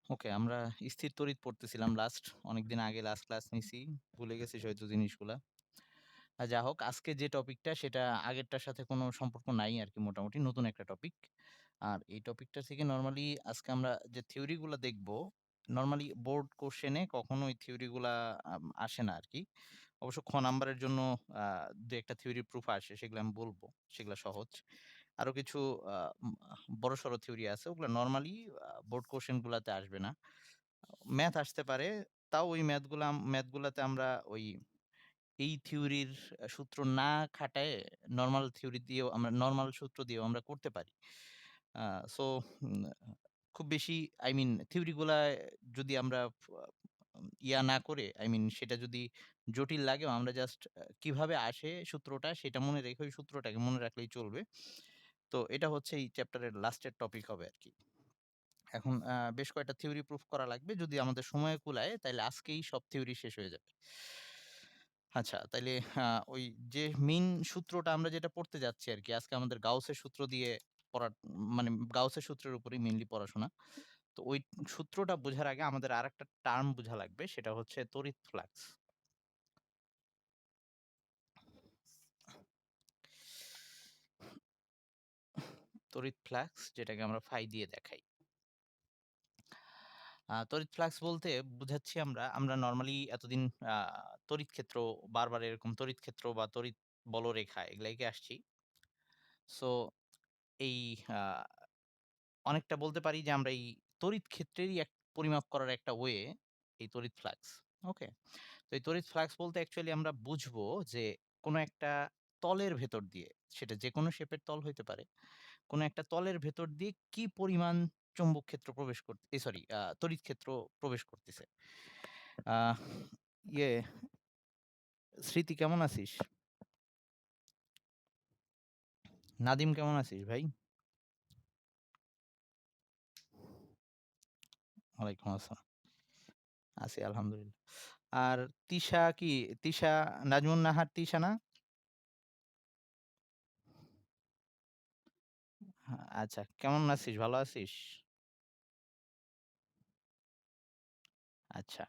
ওকে, আমরা স্থির তড়িৎ পড়তেছিলাম অনেকদিন আগে লাস্ট ক্লাস নিছি। ভুলে গেছি হয়তো জিনিসগুলা। যা হোক, আজকে যে টপিকটা সেটা আগেরটার সাথে কোনো সম্পর্ক নাই আরকি, মোটামুটি নতুন একটা টপিক। আর এই টপিকটা থেকে নরমালি আজকে আমরা যে থিওরি গুলা দেখবো, নরমালি বোর্ড কোশ্চেনে কখনো ওই থিওরি গুলা আসে না আরকি। অবশ্য খ নাম্বারের জন্য ২-১ টা থিওরি প্রুফ আসে, সেগুলো আমি বলবো। সেগুলা সহজ। আরো কিছু আ উম বড়সড় থিওরি আছে। ওগুলা নরমালি বোর্ড কোশ্চেন গুলাতে আসবে না। ম্যাথ আসতে পারে। তাও ওই ম্যাথগুলাতে আমরা ওই এই থিওরির সূত্র না খাটায়ে নরমাল সূত্র দিয়েও আমরা করতে পারি। আ সো উম খুব বেশি থিওরি গুলা যদি আমরা না করে সেটা যদি জটিল লাগেও আমরা জাস্ট কিভাবে আসে সূত্রটা সেটা মনে রেখে ওই সূত্রটাকে মনে রাখলেই চলবে। তো এটা হচ্ছে এই চ্যাপ্টারের লাস্টের টপিক হবে আরকি। এখন বেশ কয়েকটা থিওরি প্রুফ করা লাগবে। যদি আমাদের সময় কুলায় তাইলে আজকেই সব থিওরি শেষ হয়ে যাবে। আচ্ছা, তাইলে আ ওই যে মেইন সূত্রটা আমরা যেটা পড়তে যাচ্ছি আরকি, আজকে আমাদের গাউসের সূত্র দিয়ে পড়া মানে গাউসের সূত্রের উপরেই মেইনলি পড়াশোনা। তো ওই সূত্রটা বোঝার আগে আমাদের আরেকটা টার্ম বোঝা লাগবে, সেটা হচ্ছে তড়িৎ ফ্লাক্স। তড়িৎ ফ্লাক্স যেটাকে আমরা ফাই দিয়ে দেখাই। তড়িৎ ফ্লাক্স বলতে বুঝাচ্ছি আমরা নরমালি এতদিন আ তড়িৎ ক্ষেত্র, বারবার এরকম তড়িৎ ক্ষেত্র বা তড়িৎ বলরেখা এগুলাকে আসছি। সো এই আ অনেকটা বলতে পারি যে আমরা এই তড়িৎ ক্ষেত্রেরই পরিমাপ করার একটা ওয়ে এই তড়িৎ ফ্লাক্স। ওকে? তো এই তড়িৎ ফ্লাক্স বলতে অ্যাকচুয়ালি আমরা বুঝবো যে কোন একটা তলের ভেতর দিয়ে, সেটা যেকোনো শেপের তল হইতে পারে। কোন একটা তলের ভেতর দিয়ে কি পরিমাণ চৌম্বক ক্ষেত্র প্রবেশ কর এ সরি তড়িৎ ক্ষেত্র প্রবেশ করতেছে। আহ ইয়ে স্মৃতি কেমন আছিস? নাদিম কেমন আছিস ভাই? ওয়ালাইকুম আসসালাম। আছি আলহামদুলিল্লাহ। আর তিশা নাজমুন নাহার তিশা না? আচ্ছা, কেমন আছিস? ভালো আছিস? আচ্ছা।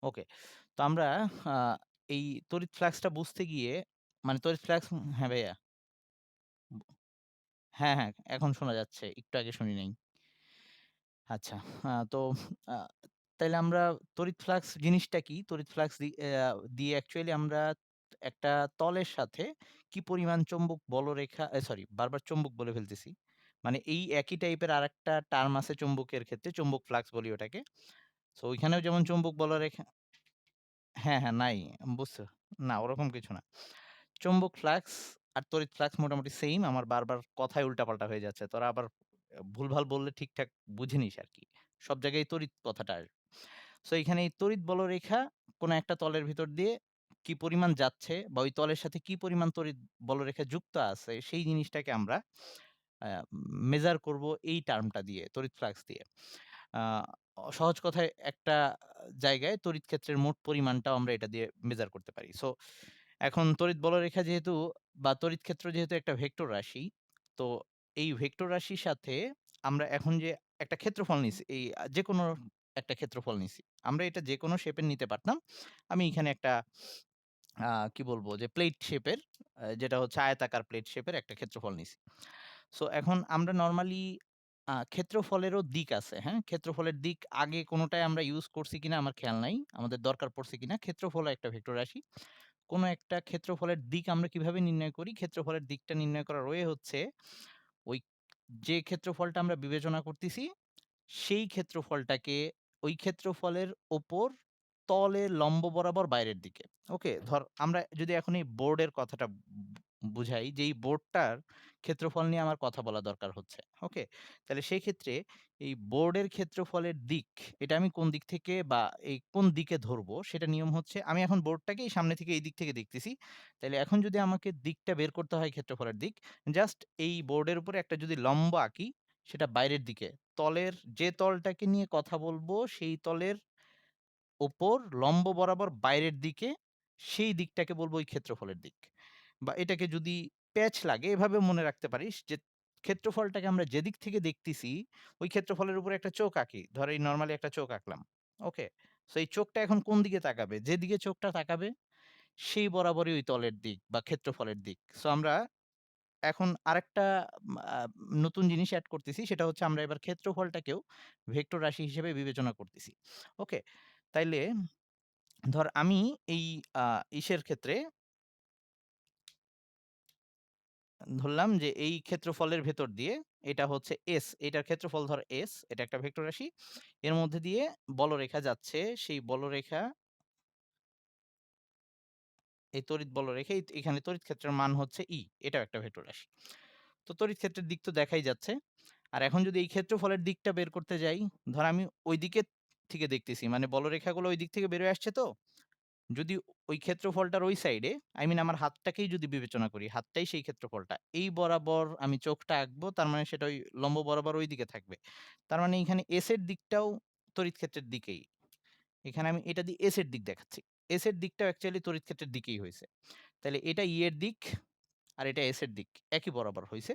ওকে। তো আমরা আ এই তড়িৎ ফ্লাক্সটা বুঝতে গিয়ে তড়িৎ ফ্লাক্স হ্যাঁ ভাইয়া। হ্যাঁ, হ্যাঁ, এখন শোনা যাচ্ছে। একটু আগে শুনি নাই। আচ্ছা। তো আ তাইলে আমরা তড়িৎ ফ্লাক্স জিনিসটা কি? তড়িৎ ফ্লাক্স দিয়ে অ্যাকচুয়ালি আমরা একটা তলের সাথে কি পরিমাণ চৌম্বক বলরেখা সরি, বারবার চৌম্বক বলে ফেলতেছি। মানে এই একই টাইপের আরেকটা টার্ম আছে চৌম্বকের ক্ষেত্রে, চৌম্বক ফ্লাক্স বলি ওটাকে। সো ওইখানেও যেমন চৌম্বক বলরেখা হ্যাঁ, হ্যাঁ, নাই। বুঝছো? না, ওরকম কিছু না। চৌম্বক ফ্লাক্স আর তড়িৎ ফ্লাক্স মোটামুটি সেইম। আমার বারবার কথায় উল্টাপাল্টা হয়ে যাচ্ছে। তোরা আবার ভুলভাল বললে ঠিকঠাক বুঝে নিস আরকি। সব জায়গায় তড়িৎ কথাটা আসবে। সো এখানে এই তড়িৎ বলরেখা কোন একটা তলের ভিতর দিয়ে কি পরিমাণ যাচ্ছে বা ওই তলের সাথে কি পরিমাণ তড়িৎ বলরেখা যুক্ত আছে সেই জিনিসটাকে আমরা আ মেজার করব এই টার্মটা দিয়ে, তড়িৎ ফ্লাক্স দিয়ে। আ সহজ কথায় একটা জায়গায় তড়িৎ ক্ষেত্রের মোট পরিমাণটাও আমরা এটা দিয়ে মেজার করতে পারি। সো এখন তড়িৎ বলরেখা যেহেতু বা তড়িৎ ক্ষেত্র যেহেতু একটা ভেক্টর রাশি, তো এই ভেক্টর রাশির সাথে আমরা এখন যে একটা ক্ষেত্রফল নিছি, এই যেকোনো একটা ক্ষেত্রফল নিছি। আমরা এটা যেকোনো শেপের নিতে পারতাম। আমি এখানে একটা কি বলবো যে প্লেট শেপের যেটা হচ্ছে আয়তাকার প্লেট শেপের একটা ক্ষেত্রফল নিছি। সো এখন আমরা নরমালি ক্ষেত্রফলেরও দিক আছে, হ্যাঁ? ক্ষেত্রফলের দিক আগে কোনটায় আমরা ইউজ করছি কিনা আমার খেয়াল নাই। আমাদের দরকার পড়ছে কিনা। ক্ষেত্রফলও একটা ভেক্টর রাশি। কোন একটা ক্ষেত্রফলের দিক আমরা কিভাবে নির্ণয় করি? ক্ষেত্রফলের দিকটা নির্ণয় করার ওয়ে হচ্ছে ওই যে ক্ষেত্রফলটা আমরা বিবেচনা করতেছি, সেই ক্ষেত্রফলটাকে ওই ক্ষেত্রফলের উপর তলের লম্ব বরাবর বাইরের দিকে। ওকে? ধর আমরা যদি এখন এই বোর্ডের কথাটা বুঝাই যে এই বোর্ডটার ক্ষেত্রফল নিয়ে আমার কথা বলা দরকার হচ্ছে। ওকে? তাহলে সেই ক্ষেত্রে এই বোর্ডের ক্ষেত্রফলের দিক, এটা আমি কোন দিক থেকে বা এই কোন দিকে ধরবো সেটা নিয়ম হচ্ছে আমি এখন বোর্ডটাকে এই সামনে থেকে এই দিক থেকে দেখতেছি। তাইলে এখন যদি আমাকে দিকটা বের করতে হয় ক্ষেত্রফলের দিক, জাস্ট এই বোর্ডের উপরে একটা যদি লম্ব আঁকি সেটা বাইরের দিকে। যে তলটাকে নিয়ে কথা বলবো সেই তলের উপর লম্ব বরাবর বাইরের দিকে, সেই দিকটাকে বলবো ওই ক্ষেত্রফলের দিক। বা এটাকে যদি প্যাচ লাগে এভাবে মনে রাখতে পারিস যে ক্ষেত্রফলটাকে আমরা যেদিক থেকে দেখতেছি, ওই ক্ষেত্রফলের উপরে একটা চোখ আঁকি। ধর এই নরমালি একটা চোখ আঁকলাম। ওকে? সো এই চোখটা এখন কোন দিকে তাকাবে? যেদিকে চোখটা তাকাবে সেই বরাবরই ওই তলের দিক বা ক্ষেত্রফলের দিক। সো আমরা এখন আরেকটা আ নতুন জিনিস এড করতেছি। সেটা হচ্ছে আমরা এবার ক্ষেত্রফলটাকেও ভেক্টর রাশি হিসেবে বিবেচনা করতেছি। ওকে? তাইলে ধর আমি এই আ ইসের ক্ষেত্রে ধরলাম যে এই ক্ষেত্রফলের ভেতর দিয়ে এটা হচ্ছে S, এটার ক্ষেত্রফল ধর S, এটা একটা ভেক্টর রাশি। এর মধ্যে দিয়ে বলরেখা যাচ্ছে। সেই বলরেখা এই তড়িৎ বলরেখা এখানে তড়িৎ ক্ষেত্রের মান হচ্ছে E, এটাও একটা ভেক্টর রাশি। তো তড়িৎ ক্ষেত্রের দিক তো দেখাই যাচ্ছে। আর এখন যদি এই ক্ষেত্রফলের দিকটা বের করতে যাই, ধর আমি ওই দিকে থেকে দেখতেছি। মানে বলরেখাগুলো ওই দিক থেকে বের হয়ে আসছে তো। যদি ওই ক্ষেত্রফলটার ওই সাইডে, আই মিন আমার হাতটাকেই যদি বিবেচনা করি, হাতটাই সেই ক্ষেত্রফলটা। এই বরাবর আমি চোখটা আঁকবো, তার মানে সেটা ওই লম্ব বরাবর ওই দিকে থাকবে। তার মানে এখানে S এর দিকটাও তড়িৎ ক্ষেত্রের দিকেই। এখানে আমি এটা দিয়ে S এর দিক দেখাচ্ছি। S এর দিকটাও অ্যাকচুয়ালি তড়িৎ ক্ষেত্রের দিকেই হইছে। তাইলে এটা E এর দিক আর এটা S এর দিক একই বরাবর হইছে।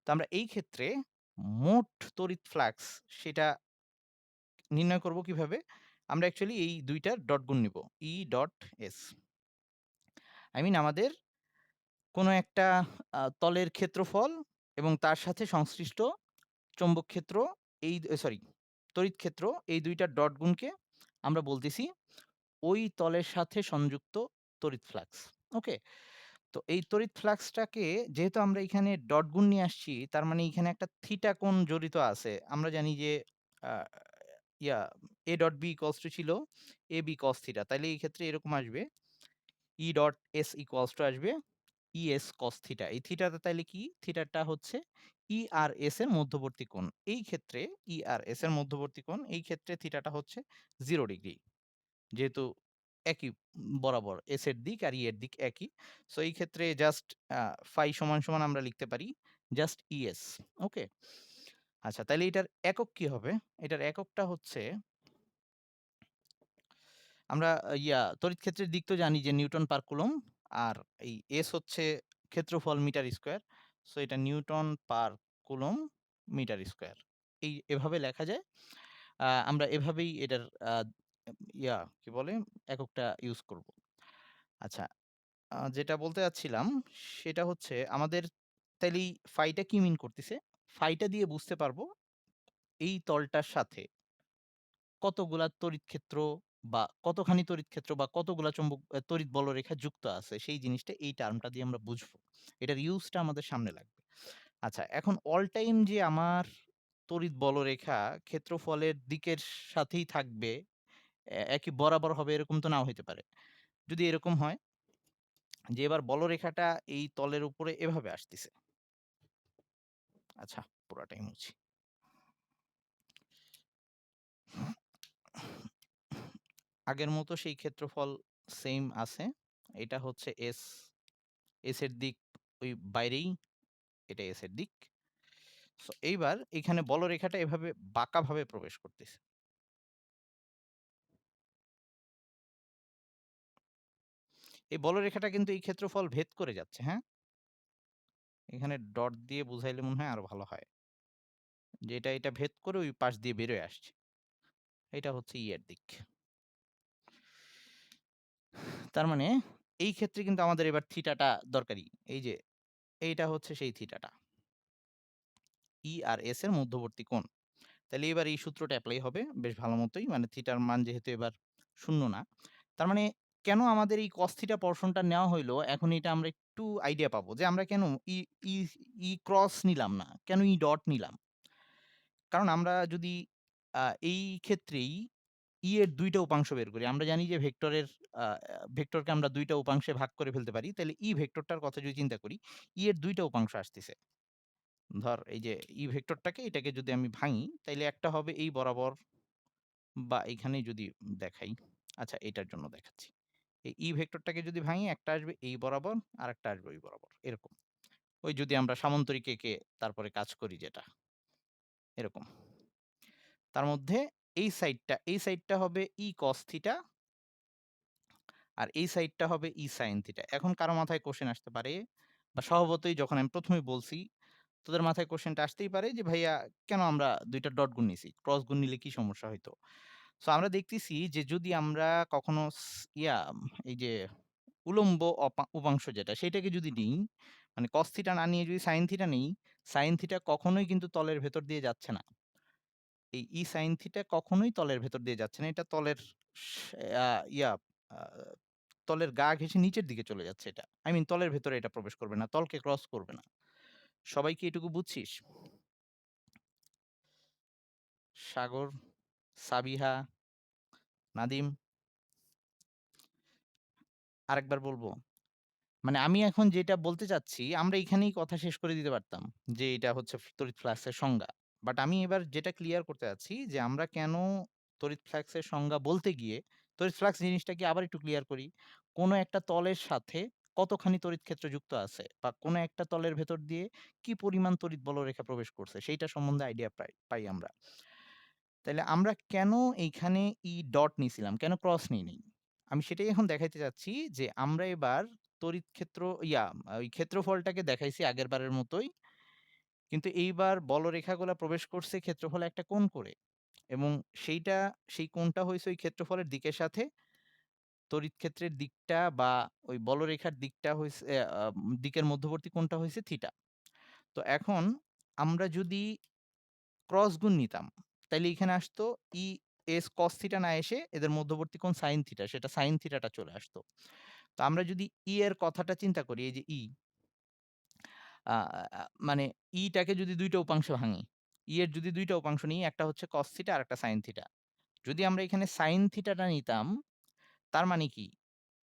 তো আমরা এই ক্ষেত্রে মোট তড়িৎ ফ্লাক্স সেটা নির্ণয় করব কিভাবে? আমরা অ্যাকচুয়ালি এই ২ টার ডট গুণ নিব। E dot S। I mean আমাদের কোনো একটা তলের ক্ষেত্রফল এবং তার সাথে সংশ্লিষ্ট চৌম্বক ক্ষেত্র এই সরি তড়িৎ ক্ষেত্র এই ২ টার ডট গুণকে আমরা বলতেছি ওই তলের সাথে সংযুক্ত তড়িৎ ফ্লাক্স। ওকে? তো এই তড়িৎ ফ্লাক্সটাকে যেহেতু আমরা এখানে ডট গুণ নিয়ে আসছি, তার মানে এখানে একটা থিটা কোণ জড়িত আছে। আমরা জানি যে আ ইয়া A dot B equals to ছিল AB cos থিটা। তাইলে এই ক্ষেত্রে এরকম আসবে E dot S equals to আসবে ES cos থিটা। এই থিটাটা তাইলে কি? থিটাটা হচ্ছে E আর S এর মধ্যবর্তী কোণ। এই ক্ষেত্রে E আর S এর মধ্যবর্তী কোণ, এই ক্ষেত্রে থিটাটা হচ্ছে 0 ডিগ্রি। যেহেতু একই বরাবর S এর দিক আর E এর দিক একই। সো এই ক্ষেত্রে জাস্ট ফাই সমান, সমান আমরা লিখতে পারি জাস্ট ES। ওকে? আচ্ছা, তাইলে এটার একক কি হবে? এটার এককটা হচ্ছে আমরা তড়িৎ ক্ষেত্রের দিক তো জানি যে নিউটন পার কুলম্ব, আর এই S হচ্ছে ক্ষেত্রফল মিটার স্কয়ার। সো এটা newton per coulomb metre square. এভাবে লেখা যায়। আমরা এভাবেই এটার আ কি বলে? এককটা ইউজ করব। আচ্ছা, যেটা বলতে চাচ্ছিলাম সেটা হচ্ছে আমাদের তাইলে এই ফাইটা কি মিন করতেছে? ফাইটা দিয়ে বুঝতে পারবো এই তলটার সাথে কতগুলা তড়িৎ ক্ষেত্র বা কতখানি তড়িৎ ক্ষেত্র বা কতগুলা চৌম্বক তড়িৎ বলরেখা যুক্ত আছে সেই জিনিসটা এই টার্মটা দিয়ে আমরা বুঝবো। এটার ইউজটা আমাদের সামনে লাগবে। আচ্ছা, এখন অল টাইম যে আমার তড়িৎ বলরেখা ক্ষেত্রফলের দিকের সাথেই থাকবে, একই বরাবর হবে এরকম তো নাও হইতে পারে। যদি এরকম হয় যে এবার বলরেখাটা এই তলের উপরে এভাবে আসতেছে। আচ্ছা, পুরাটাই মুছি। আগের মতো সেই ক্ষেত্রফল সেইম আছে। এটা হচ্ছে S, S এর দিক ওই বাইরেই, এটা S এর দিক। সো এইবার এখানে বলরেখাটা এভাবে বাঁকাভাবে প্রবেশ করতেছে। এই বলরেখাটা কিন্তু এই ক্ষেত্রফল ভেদ করে যাচ্ছে, হ্যাঁ? এখানে ডট দিয়ে বুঝাইলে মনে হয় আরো ভালো হয়। যে এটা ভেদ করে ওই পাশ দিয়ে বেরোয় আসছে। এটা হচ্ছে E এর দিক। তার মানে এই ক্ষেত্রে কিন্তু আমাদের এবার থিটাটা দরকারি। এই যে এইটা হচ্ছে সেই থিটাটা। E আর S এর মধ্যবর্তী কোণ। তাহলে এবার এই সূত্রটা এপ্লাই হবে বেশ ভালো মতোই। মানে থিটার মান যেহেতু এবার 0 না। তার মানে কেন আমাদের এই cos থিটা পোরশনটা নেওয়া হইলো, এখন এটা আমরা একটু আইডিয়া পাবো যে আমরা কেন ই ই ই ক্রস নিলাম না? কেন ই ডট নিলাম? কারণ আমরা যদি আ এই ক্ষেত্রেই ই এর ২ টা উপাংশ বের করি। আমরা জানি যে আ ভেক্টরকে আমরা ২ টা উপাংশে ভাগ করে ফেলতে পারি। তাইলে ই ভেক্টরটার কথা যদি চিন্তা করি, ই এর ২ টা উপাংশ আসতেছে। ধর এই যে ই ভেক্টরটাকে এটাকে যদি আমি ভাঙি, তাইলে একটা হবে এই বরাবর বা এইখানেই যদি দেখাই। আচ্ছা, এটার জন্য দেখাচ্ছি। এই ই ভেক্টরটাকে যদি ভাঙি, একটা আসবে এই বরাবর, আরেকটা আসবে ওই বরাবর। এরকম। ওই যদি আমরা সামান্তরিক এঁকে তারপরে কাজ করি যেটা, এরকম। তার মধ্যে এই সাইডটা হবে ই cos থিটা আর এই সাইডটা হবে ই sin থিটা। এখন কারো মাথায় কোয়েশ্চেন আসতে পারে বা স্বভাবতই যখন আমি ১ম এই বলছি তোদের মাথায় কোয়েশ্চেনটা আসতেই পারে যে ভাইয়া কেন আমরা ২ টা ডট গুণ নিছি? ক্রস গুণ নিলে কি সমস্যা হইতো? সো আমরা দেখতেছি যে যদি আমরা কখনো এই যে উলম্ব উপাংশ যেটা সেটাকে যদি নিই, মানে cos থিটা না নিয়ে যদি sin থিটা নেই, sin থিটা কখনোই কিন্তু তলের ভেতর দিয়ে যাচ্ছে না। এই sin থিটা কখনোই তলের ভেতর দিয়ে যাচ্ছে না। এটা তলের স আ ইয়া আ তলের গা ঘেঁষে নিচের দিকে চলে যাচ্ছে এটা। I mean তলের ভেতরে এটা প্রবেশ করবে না। তলকে ক্রস করবে না। সবাই কি এটুকু বুঝছিস? সাগর, সাবিহা, নাদিম, আরেকবার বলব? মানে আমি এখন যেটা বলতে চাচ্ছি, আমরা এখানেই কথা শেষ করে দিতে পারতাম। যে এটা হচ্ছে তড়িৎ ফ্লাক্সের সংজ্ঞা। বাট আমি এবার যেটা ক্লিয়ার করতে চাচ্ছি যে আমরা কেন তড়িৎ ফ্লাক্সের সংজ্ঞা বলতে গিয়ে তড়িৎ ফ্লাক্স জিনিসটাকে আবার একটু ক্লিয়ার করি। কোন একটা তলের সাথে কতখানি তড়িৎ ক্ষেত্র যুক্ত আছে বা কোন একটা তলের ভেতর দিয়ে কি পরিমাণ তড়িৎ বলরেখা প্রবেশ করছে সেইটা সম্বন্ধে আইডিয়া পাই আমরা। তাইলে আমরা কেন এইখানে ডট নিছিলাম? কেন ক্রস নিইনি? আমি সেটাই এখন দেখাইতে চাচ্ছি যে আমরা এবার তড়িৎ ক্ষেত্র ওই ক্ষেত্রফলটাকে দেখাইছি আগেরবারের মতোই। কিন্তু এইবার বলরেখাগুলা প্রবেশ করছে ক্ষেত্রফলে একটা কোণ করে এবং সেই কোণটা হইছে ওই ক্ষেত্রফলের দিকের সাথে তড়িৎ ক্ষেত্রের দিকটা বা ওই বলরেখার দিকটা হইছে দিকের মধ্যবর্তী কোণটা হইছে থিটা। তো এখন আমরা যদি ক্রস গুণ নিতাম, তাইলে এখানে আসতো cos থিটা না এসে এদের মধ্যবর্তী কোণ sin থিটা, সেটা sin থিটাটা চলে আসতো। তো আমরা যদি এর কথাটা চিন্তা করি, এই যে আ আ মানে টাকে যদি ২ টা উপাংশে ভাঙি, এর যদি ২ টা উপাংশ নিই, একটা হচ্ছে cos থিটা আরেকটা sin থিটা। যদি আমরা এখানে sin থিটাটা নিতাম, তার মানে কি?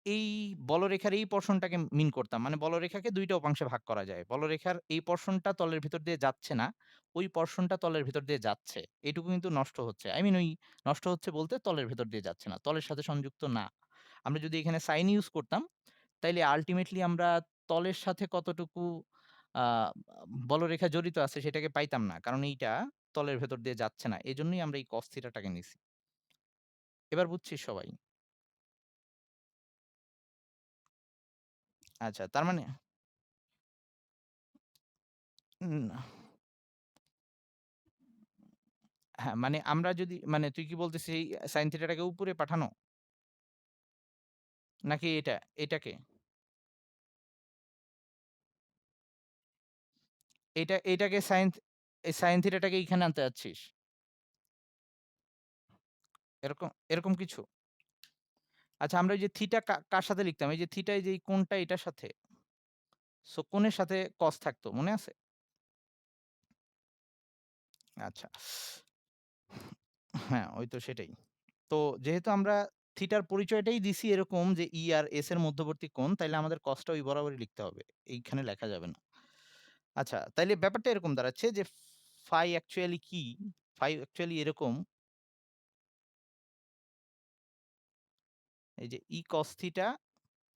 এই বলরেখার এই পোরশনটাকে মিন করতাম। মানে বলরেখাকে ২ টা উপাংশে ভাগ করা যায়। বলরেখার এই পোরশনটা তলের ভিতর দিয়ে যাচ্ছে না। ওই পোরশনটা তলের ভিতর দিয়ে যাচ্ছে। এটুকু কিন্তু নষ্ট হচ্ছে। I mean ওই নষ্ট হচ্ছে বলতে তলের ভেতর দিয়ে যাচ্ছে না। তলের সাথে সংযুক্ত না। আমরা যদি এখানে সাইন ইউজ করতাম, তাইলে আল্টিমেটলি আমরা তলের সাথে কতটুকু আ বলরেখা জড়িত আছে সেটাকে পাইতাম না। কারণ এইটা তলের ভেতর দিয়ে যাচ্ছে না। এজন্যই আমরা এই cos থিটাটাকে নিছি। এবার বুঝছিস সবাই? আচ্ছা, তার মানে উম হ্যাঁ, মানে আমরা যদি মানে তুই কি বলতেছিস এই সাইন থিটাটাকে উপরে পাঠানো? নাকি এটাকে? এটাকে এই সাইন থিটাটাকে এইখানে আনতে চাচ্ছিস? এরকম কিছু? আচ্ছা আমরা ওই যে থিটা কার সাথে লিখতাম? এই যে থিটা এই যে এই কোণটা এটার সাথে। সো কোণের সাথে কস থাকতো। মনে আছে? আচ্ছা। হ্যাঁ, ওই তো সেটাই। তো যেহেতু আমরা থিটার পরিচয়টাই দিছি এরকম যে আর এস এর মধ্যবর্তী কোণ, তাইলে আমাদের কসটা ওই বরাবরই লিখতে হবে। এইখানে লেখা যাবে না। আচ্ছা, তাইলে ব্যাপারটা এরকম দাঁড়াচ্ছে যে ফাই অ্যাকচুয়ালি কি? ফাই অ্যাকচুয়ালি এরকম, এই যে cos থিটা,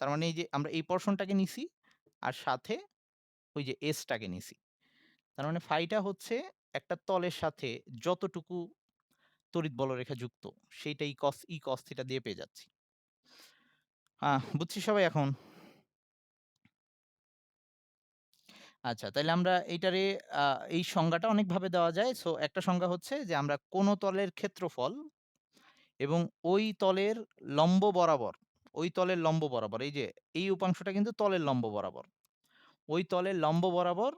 তার মানে এই যে আমরা এই পোরশনটাকে নিছি আর সাথে ওই যে এস টাকে নিছি। তার মানে ফাইটা হচ্ছে একটা তলের সাথে যতটুকু তড়িৎ বলরেখা যুক্ত সেইটাই cos থিটা দিয়ে পেয়ে যাচ্ছি। বুঝছি সবাই এখন? আচ্ছা, তাইলে আমরা এইটারে আ এই সংজ্ঞাটা অনেকভাবে দেওয়া যায়। সো একটা সংজ্ঞা হচ্ছে যে আমরা কোন তলের ক্ষেত্রফল এবং ওই তলের লম্ব বরাবর, ওই তলের লম্ব বরাবর এই যে এই উপাংশটা কিন্তু তলের লম্ব বরাবর। ওই তলের লম্ব বরাবর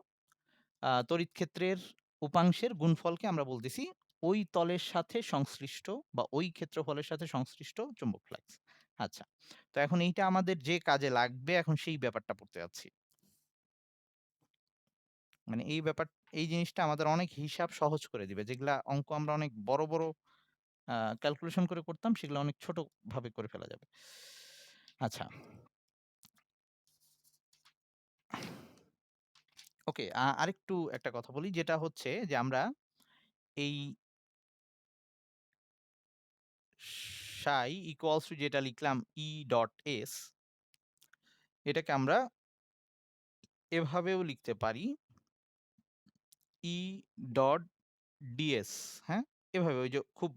তড়িৎ ক্ষেত্রের উপাংশের গুণফলকে আমরা বলতেছি ওই তলের সাথে সংশ্লিষ্ট বা ওই ক্ষেত্রফলের সাথে সংশ্লিষ্ট চুম্বক ফ্লাক্স। আচ্ছা। তো এখন এইটা আমাদের যে কাজে লাগবে এখন সেই ব্যাপারটা পড়তে যাচ্ছি। মানে এই জিনিসটা আমাদের অনেক হিসাব সহজ করে দিবে। যেগুলা অঙ্ক আমরা অনেক বড় ক্যালকুলেশন করে করতাম সেগুলো অনেক ছোট ভাবে করে ফেলা যাবে। আচ্ছা, ওকে, আরেকটু একটা কথা বলি যেটা হচ্ছে যে আমরা এই সাই ইকুয়ালস টু যেটা লিখলাম ডট এস, এটাকে আমরা এভাবেও লিখতে পারি ই ডট ডিএস, হ্যাঁ? এভাবে ওই যে খুব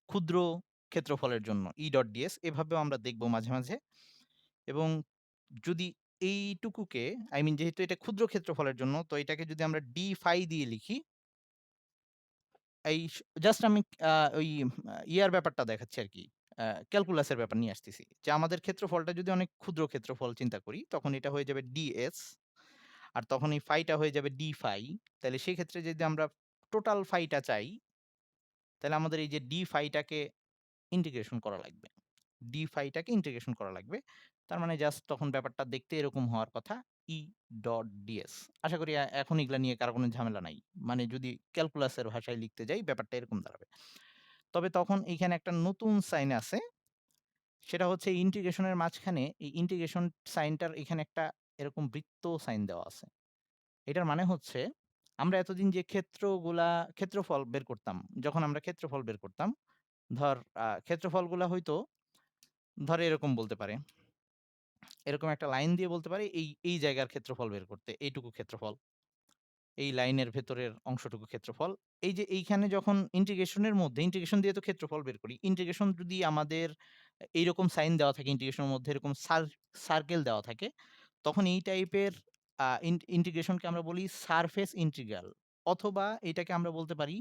ক্ষুদ্র ক্ষেত্রফলের জন্য ডট ডিএস এভাবেও আমরা দেখব মাঝে, মাঝে। এবং যদি এইটুকুকে যেহেতু এটা ক্ষুদ্র ক্ষেত্রফলের জন্য, তো এটাকে যদি আমরা d phi দিয়ে লিখি, এই জাস্ট আমি ওই ইয়ার ব্যাপারটা দেখাচ্ছি আরকি। ক্যালকুলাসের ব্যাপার নিয়ে আসতেছি। যে আমাদের ক্ষেত্রফলটা যদি অনেক ক্ষুদ্র ক্ষেত্রফল চিন্তা করি, তখন এটা হয়ে যাবে ds, আর তখন এই phi টা হয়ে যাবে d phi। তাইলে সেক্ষেত্রে যদি আমরা টোটাল phi টা চাই, তাহলে আমাদের এই যে d phi টাকে ইন্টিগ্রেশন করা লাগবে। d phi টাকে ইন্টিগ্রেশন করা লাগবে। তার মানে জাস্ট তখন ব্যাপারটা দেখতে এরকম হওয়ার কথা, E ডট ds। আশা করি এখন এগুলা নিয়ে কারো কোনো ঝামেলা নাই। মানে যদি ক্যালকুলাসের ভাষায় লিখতে যাই, ব্যাপারটা এরকম দাঁড়াবে। তবে তখন এইখানে একটা নতুন সাইন আছে। সেটা হচ্ছে ইন্টিগ্রেশনের মাঝখানে এই ইন্টিগ্রেশন সাইনটার এখানে একটা এরকম বৃত্ত সাইন দেওয়া আছে। এটার মানে হচ্ছে আমরা এতদিন যে ক্ষেত্রফল বের করতাম, যখন আমরা ক্ষেত্রফল বের করতাম, ধর ক্ষেত্রফলগুলা হয়তো ধর এরকম বলতে পারে। এরকম একটা লাইন দিয়ে বলতে পারে এই জায়গার ক্ষেত্রফল বের করতে, এইটুকু ক্ষেত্রফল। এই লাইনের ভেতরের অংশটুকু ক্ষেত্রফল। এই যে এইখানে যখন ইন্টিগ্রেশনের মধ্যে ইন্টিগ্রেশন দিয়ে তো ক্ষেত্রফল বের করি। ইন্টিগ্রেশন যদি আমাদের এইরকম সাইন দেওয়া থাকে, ইন্টিগ্রেশনের মধ্যে এরকম সার্কেল দেওয়া থাকে, তখন এই টাইপের ইন্টিগ্রেশনকে আমরা বলি সারফেস ইন্টিগ্রাল। অথবা এটাকে আমরা বলতে পারি,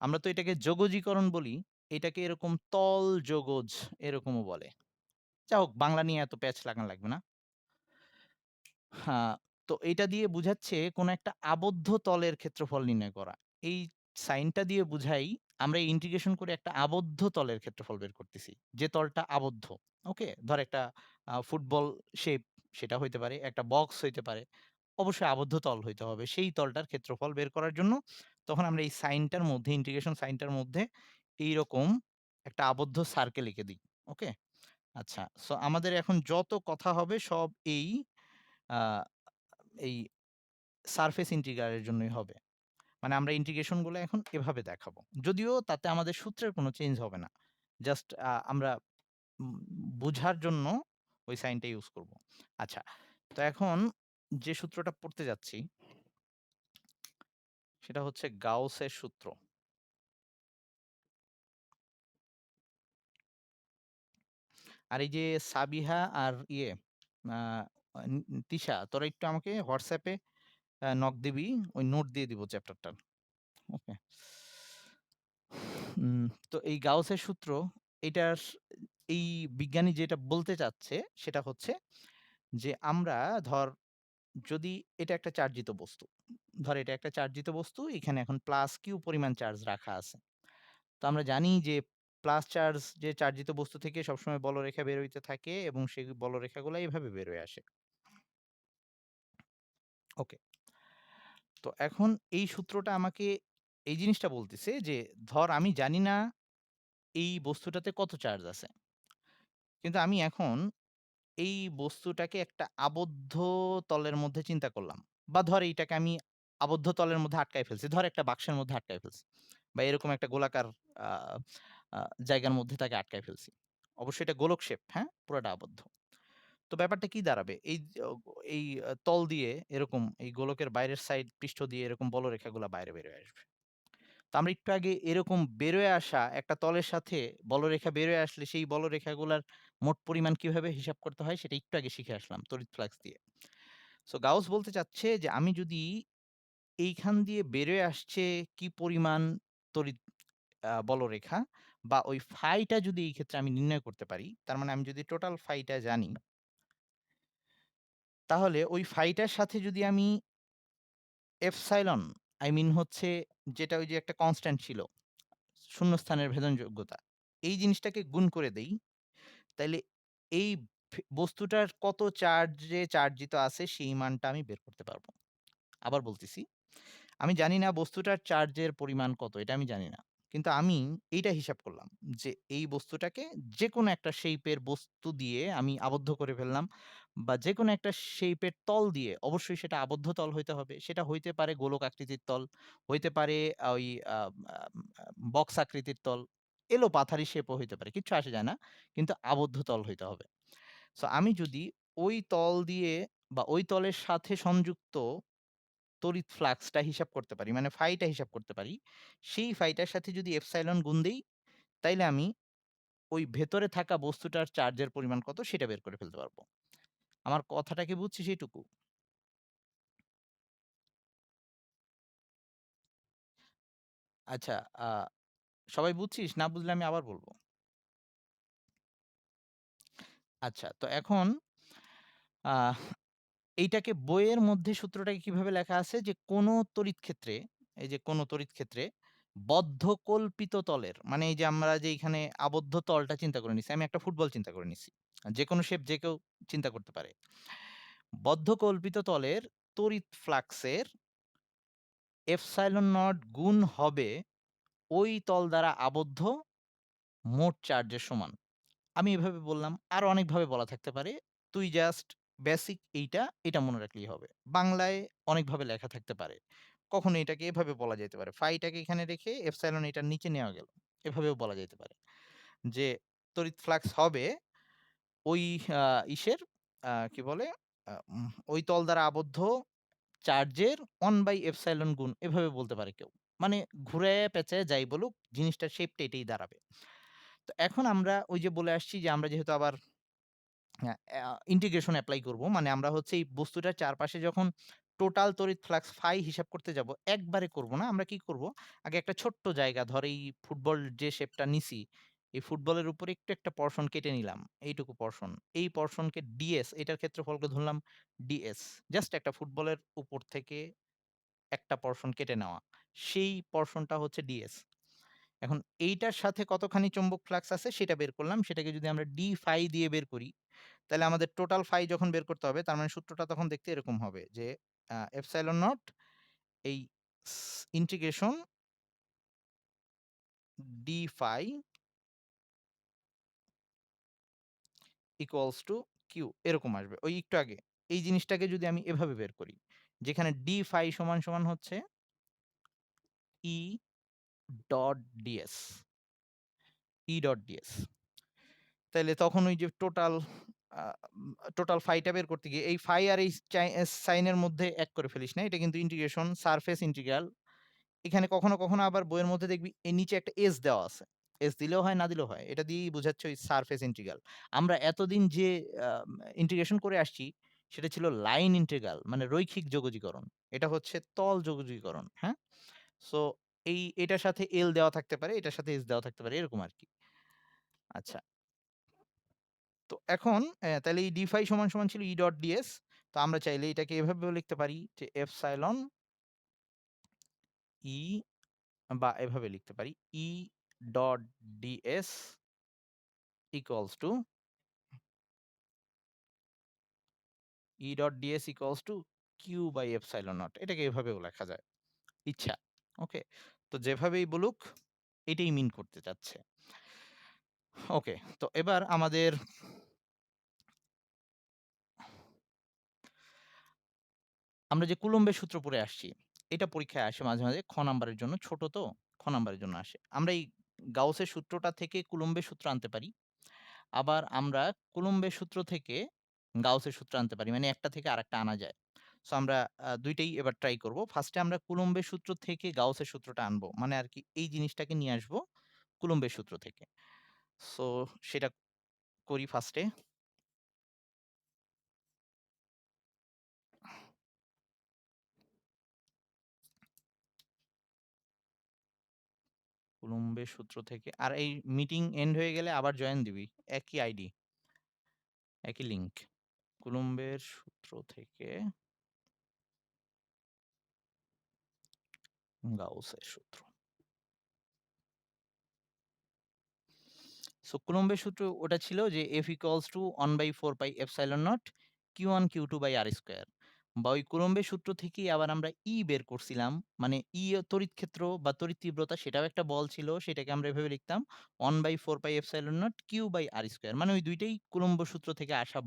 আমরা তো এটাকে যোগজীকরণ বলি, এটাকে এরকম তল যোগজ এরকমও বলে। যা হোক, বাংলা নিয়ে এত প্যাচ লাগানো লাগবে না। হ্যাঁ, তো এইটা দিয়ে বুঝাচ্ছে কোন একটা আবদ্ধ তলের ক্ষেত্রফল নির্ণয় করা। এই সাইনটা দিয়ে বুঝাই আমরা ইন্টিগ্রেশন করে একটা আবদ্ধ তলের ক্ষেত্রফল বের করতেছি। যে তলটা আবদ্ধ। ওকে? ধর একটা ফুটবল শেপ, সেটা হইতে পারে, একটা বক্স হইতে পারে। অবশ্যই আবদ্ধ তল হইতে হবে। সেই তলটার ক্ষেত্রফল বের করার জন্য তখন আমরা এই সাইনটার মধ্যে, ইন্টিগ্রেশন সাইনটার মধ্যে এইরকম একটা আবদ্ধ সার্কেল এঁকে দিই। ওকে? আচ্ছা। সো আমাদের এখন যত কথা হবে সব আ এই সারফেস ইন্টিগ্রাল এর জন্যই হবে। মানে আমরা ইন্টিগ্রেশন গুলো এখন এভাবে দেখাবো। যদিও তাতে আমাদের সূত্রের কোনো চেঞ্জ হবে না। জাস্ট আমরা উম বুঝার জন্য ওই সাইনটা ইউজ করব। আচ্ছা। তো এখন যে সূত্রটা পড়তে যাচ্ছি, সেটা হচ্ছে গাউসের সূত্র। আর এই যে সাবিহা আর আ তিশা, তোরা একটু আমাকে WhatsApp এ নক দিবি। ওই নোট দিয়ে দিব চ্যাপ্টারটার। ওকে? তো এই গাউসের সূত্র, এটার এই বিজ্ঞানী যেটা বলতে চাচ্ছে সেটা হচ্ছে যে আমরা ধর, যদি এটা একটা চার্জিত বস্তু। ধর এটা একটা চার্জিত বস্তু, এখানে এখন প্লাস কিউ পরিমাণ চার্জ রাখা আছে। তো আমরা জানি যে প্লাস চার্জ যে চার্জিত বস্তু থেকে সবসময় বলরেখা বের হইতে থাকে এবং সেই বলরেখাগুলা এভাবে বের হয়ে আসে। ওকে। তো এখন এই সূত্রটা আমাকে এই জিনিসটা বলতেছে যে ধর আমি জানি না এই বস্তুটাতে কত চার্জ আছে। কিন্তু আমি এখন এই বস্তুটাকে একটা আবদ্ধ তলের মধ্যে চিন্তা করলাম। বা ধর এইটাকে আমি আবদ্ধ তলের মধ্যে আটকায় ফেলছি। ধর একটা বাক্সের মধ্যে আটকায় ফেলছি। বা এরকম একটা গোলাকার আ আ জায়গার মধ্যে তাকে আটকায় ফেলছি। অবশ্যই এটা গোলক শেপ, হ্যাঁ? পুরাটা আবদ্ধ। তো ব্যাপারটা কি দাঁড়াবে? এই তল দিয়ে এরকম এই গোলকের বাইরের সাইড পৃষ্ঠ দিয়ে এরকম বলরেখাগুলা বাইরে বের হয়ে আসবে। তো আমরা একটু আগে এরকম বেরোয় আসা একটা তলের সাথে বলরেখা বেরোয় আসলে সেই বলরেখাগুলার মোট পরিমাণ কিভাবে হিসাব করতে হয় সেটা একটু আগে শিখে আসলাম তড়িৎ ফ্লাক্স দিয়ে। সো গাউস বলতে চাচ্ছে যে আমি যদি এইখান দিয়ে বেরোয় আসছে কি পরিমাণ তড়িৎ বলরেখা, বা ওই ফাইটা যদি এই ক্ষেত্রে আমি নির্ণয় করতে পারি, তার মানে আমি যদি টোটাল ফাইটা জানি, তাহলে ওই ফাইটার সাথে যদি আমি এপসাইলন, হচ্ছে যেটা ওই যে একটা কনস্ট্যান্ট ছিল, শূন্যস্থানের ভেদনযোগ্যতা, এই জিনিসটাকে গুণ করে দেই, তাইলে এই বস্তুটার কত চার্জে চার্জিত আছে সেই মানটা আমি বের করতে পারবো। আবার বলতেছি, আমি জানি না বস্তুটার চার্জের পরিমাণ কত, এটা আমি জানি না। কিন্তু আমি এইটা হিসাব করলাম যে এই বস্তুটাকে যেকোনো একটা শেইপের বস্তু দিয়ে আমি আবদ্ধ করে ফেললাম, বা যেকোনো একটা শেইপের তল দিয়ে, অবশ্যই সেটা আবদ্ধ তল হইতে হবে। সেটা হইতে পারে গোলক আকৃতির তল, হইতে পারে ওই আ আ বক্স আকৃতির তল, এলোপাথারি শেপও হইতে পারে। কিচ্ছু আসে যায় না। কিন্তু আবদ্ধ তল হইতে হবে। সো আমি যদি ওই তল দিয়ে বা ওই তলের সাথে সংযুক্ত তড়িৎ ফ্লাক্সটা হিসাব করতে পারি, মানে ফাইটা হিসাব করতে পারি, সেই ফাইটার সাথে যদি এপসাইলন গুণ দেই, তাইলে আমি ওই ভেতরে থাকা বস্তুটার চার্জের পরিমাণ কত সেটা বের করে ফেলতে পারবো। আমার কথাটা কি বুঝছিস এইটুকু? আচ্ছা, আ সবাই বুঝছিস? না বুঝলে আমি আবার বলব। আচ্ছা, তো এখন আহ এইটাকে বইয়ের মধ্যে সূত্রটাকে কিভাবে লেখা আছে যে কোন তড়িৎ ক্ষেত্রে, এই যে কোন তড়িৎ ক্ষেত্রে বদ্ধকল্পিত তলের মানে এই যে আমরা যে এখানে আবদ্ধ তলটা চিন্তা করে নিছি। আমি একটা ফুটবল চিন্তা করে নিছি। যেকোনো শেপ যে কেউ চিন্তা করতে পারে। বদ্ধকল্পিত তলের তড়িৎ ফ্লাক্সের এপসাইলন নট গুণ হবে ওই তল দ্বারা আবদ্ধ মোট চার্জের সমান। আমি এভাবে বললাম। আরো অনেকভাবে বলা থাকতে পারে। তুই জাস্ট বেসিক এটা মনে রাখলেই হবে। বাংলায় অনেকভাবে লেখা থাকতে পারে। কখনো এটাকে এভাবে বলা যেতে পারে। ফাইটাকে এখানে রেখে এপসাইলন এটার নিচে নেওয়া গেল। এভাবেও বলা যেতে পারে। যে তড়িৎ ফ্লাক্স হবে ওই আ ইসের কি বলে? ওই তল দ্বারা আবদ্ধ চার্জের 1/epsilon গুণ এভাবে বলতে পারে কেউ। মানে ঘুরায়ে পেঁচায়ে যাই বলুক জিনিসটার শেপটা এটাই দাঁড়াবে। তো এখন আমরা ওই যে বলে আসছি যে আমরা যেহেতু আবার ইন্টিগ্রেশন এপ্লাই করব। মানে আমরা হচ্ছে এই বস্তুটার চারপাশে যখন টোটাল তড়িৎ ফ্লাক্স ফাই হিসাব করতে যাব, একবারে করব না। আমরা কি করব? আগে একটা ছোট্ট জায়গা ধর এই ফুটবল যে শেপটা নিছি, এই ফুটবলের উপরে একটু একটা পোরশন কেটে নিলাম। এইটুকু পোরশন। এই পোরশনকে ডিএস এটার ক্ষেত্রফলকে ধরলাম ডিএস। জাস্ট একটা ফুটবলের উপর থেকে একটা পোরশন কেটে নেওয়া। সেই পোরশনটা হচ্ছে ডিএস। এখন এইটার সাথে কতখানি চৌম্বক ফ্লাক্স আছে সেটা বের করলাম। সেটাকে যদি আমরা ডি ফাই দিয়ে বের করি তাহলে আমাদের টোটাল ফাই যখন বের করতে হবে তার মানে সূত্রটা তখন দেখতে এরকম হবে যে এপসাইলন নট এই integration D phi equals to Q এরকম আসবে। ওই একটু আগে এই জিনিসটাকে যদি আমি এভাবে বের করি যেখানে ডি ফাই সমান সমান হচ্ছে ই ডট ডিএস ই ডট ডিএস তাইলে তখন ওই যে টোটাল ফাইটা বের করতে গিয়ে এই ফাই আর এই সাইনের মধ্যে এক করে ফেলিস না। এটা কিন্তু ইন্টিগ্রেশন সারফেস ইন্টিগ্রাল। এখানে কখনো, কখনো আবার বইয়ের মধ্যে দেখবি এর নিচে একটা এস দেওয়া আছে। এস দিলেও হয়, না দিলেও হয়। এটা দিয়েই বোঝাচ্ছে ওই সারফেস ইন্টিগ্রাল। আমরা এতদিন যে ইন্টিগ্রেশন করে আসছি সেটা ছিল লাইন ইন্টিগ্রাল মানে রৈখিক যোগজীকরণ। এটা হচ্ছে তল যোগজীকরণ, হ্যাঁ? সো এটার সাথে এল দেওয়া থাকতে পারে, এটার সাথে এস দেওয়া থাকতে পারে এরকম আরকি। আচ্ছা। তো এখন তাইলে এই ডি ফাই সমান, সমান ছিল ই ডট ডিএস। তো আমরা চাইলে এটাকে এভাবেও লিখতে পারি যে এপসাইলন ই বা এভাবে লিখতে পারি E dot DS equals to E dot DS equals to Q by epsilon naught. এটাকে এভাবেও লেখা যায় ইচ্ছা। ওকে, তো যেভাবেই বলুক এটাই মিন করতে চাচ্ছে। ওকে, তো এবার আমাদের আমরা যে কুলম্বের সূত্র পড়ে আসছি এটা পরীক্ষায় আসে মাঝে মাঝে খ নাম্বারের জন্য। ছোট তো খ নাম্বারের জন্য আসে। আমরা এই গাউসের সূত্রটা থেকে কুলম্বের সূত্র আনতে পারি। আবার আমরা কুলম্বের সূত্র থেকে গাউসের সূত্র আনতে পারি। মানে একটা থেকে আরেকটা আনা যায়। সো আমরা ২ টাই এবার ট্রাই করব। ফার্স্টে আমরা কুলম্বের সূত্র থেকে গাউসের সূত্রটা আনবো। মানে আরকি এই জিনিসটাকে নিয়ে আসবো কুলম্বের সূত্র থেকে। সো সেটা করি ফার্স্টে। কুলম্বের সূত্র থেকে আর এই মিটিং এন্ড হয়ে গেলে আবার জয়েন দিবি। একই আইডি, একই লিংক। কুলম্বের সূত্র থেকে গাউসের সূত্র। সো কুলম্বের সূত্র ওটা ছিল যে F equals to 1/4 pi epsilon naught Q1 Q2 by R square বা ওই কুলম্বের সূত্র থেকেই আবার আমরা E বের করছিলাম। মানে E তড়িৎ ক্ষেত্র বা তড়িৎ তীব্রতা সেটাও একটা বল ছিল। সেটাকে আমরা এভাবে লিখতাম 1/4 পাই epsilon naught Q by R square মানে ওই ২ টাই কুলম্ব সূত্র থেকে আসা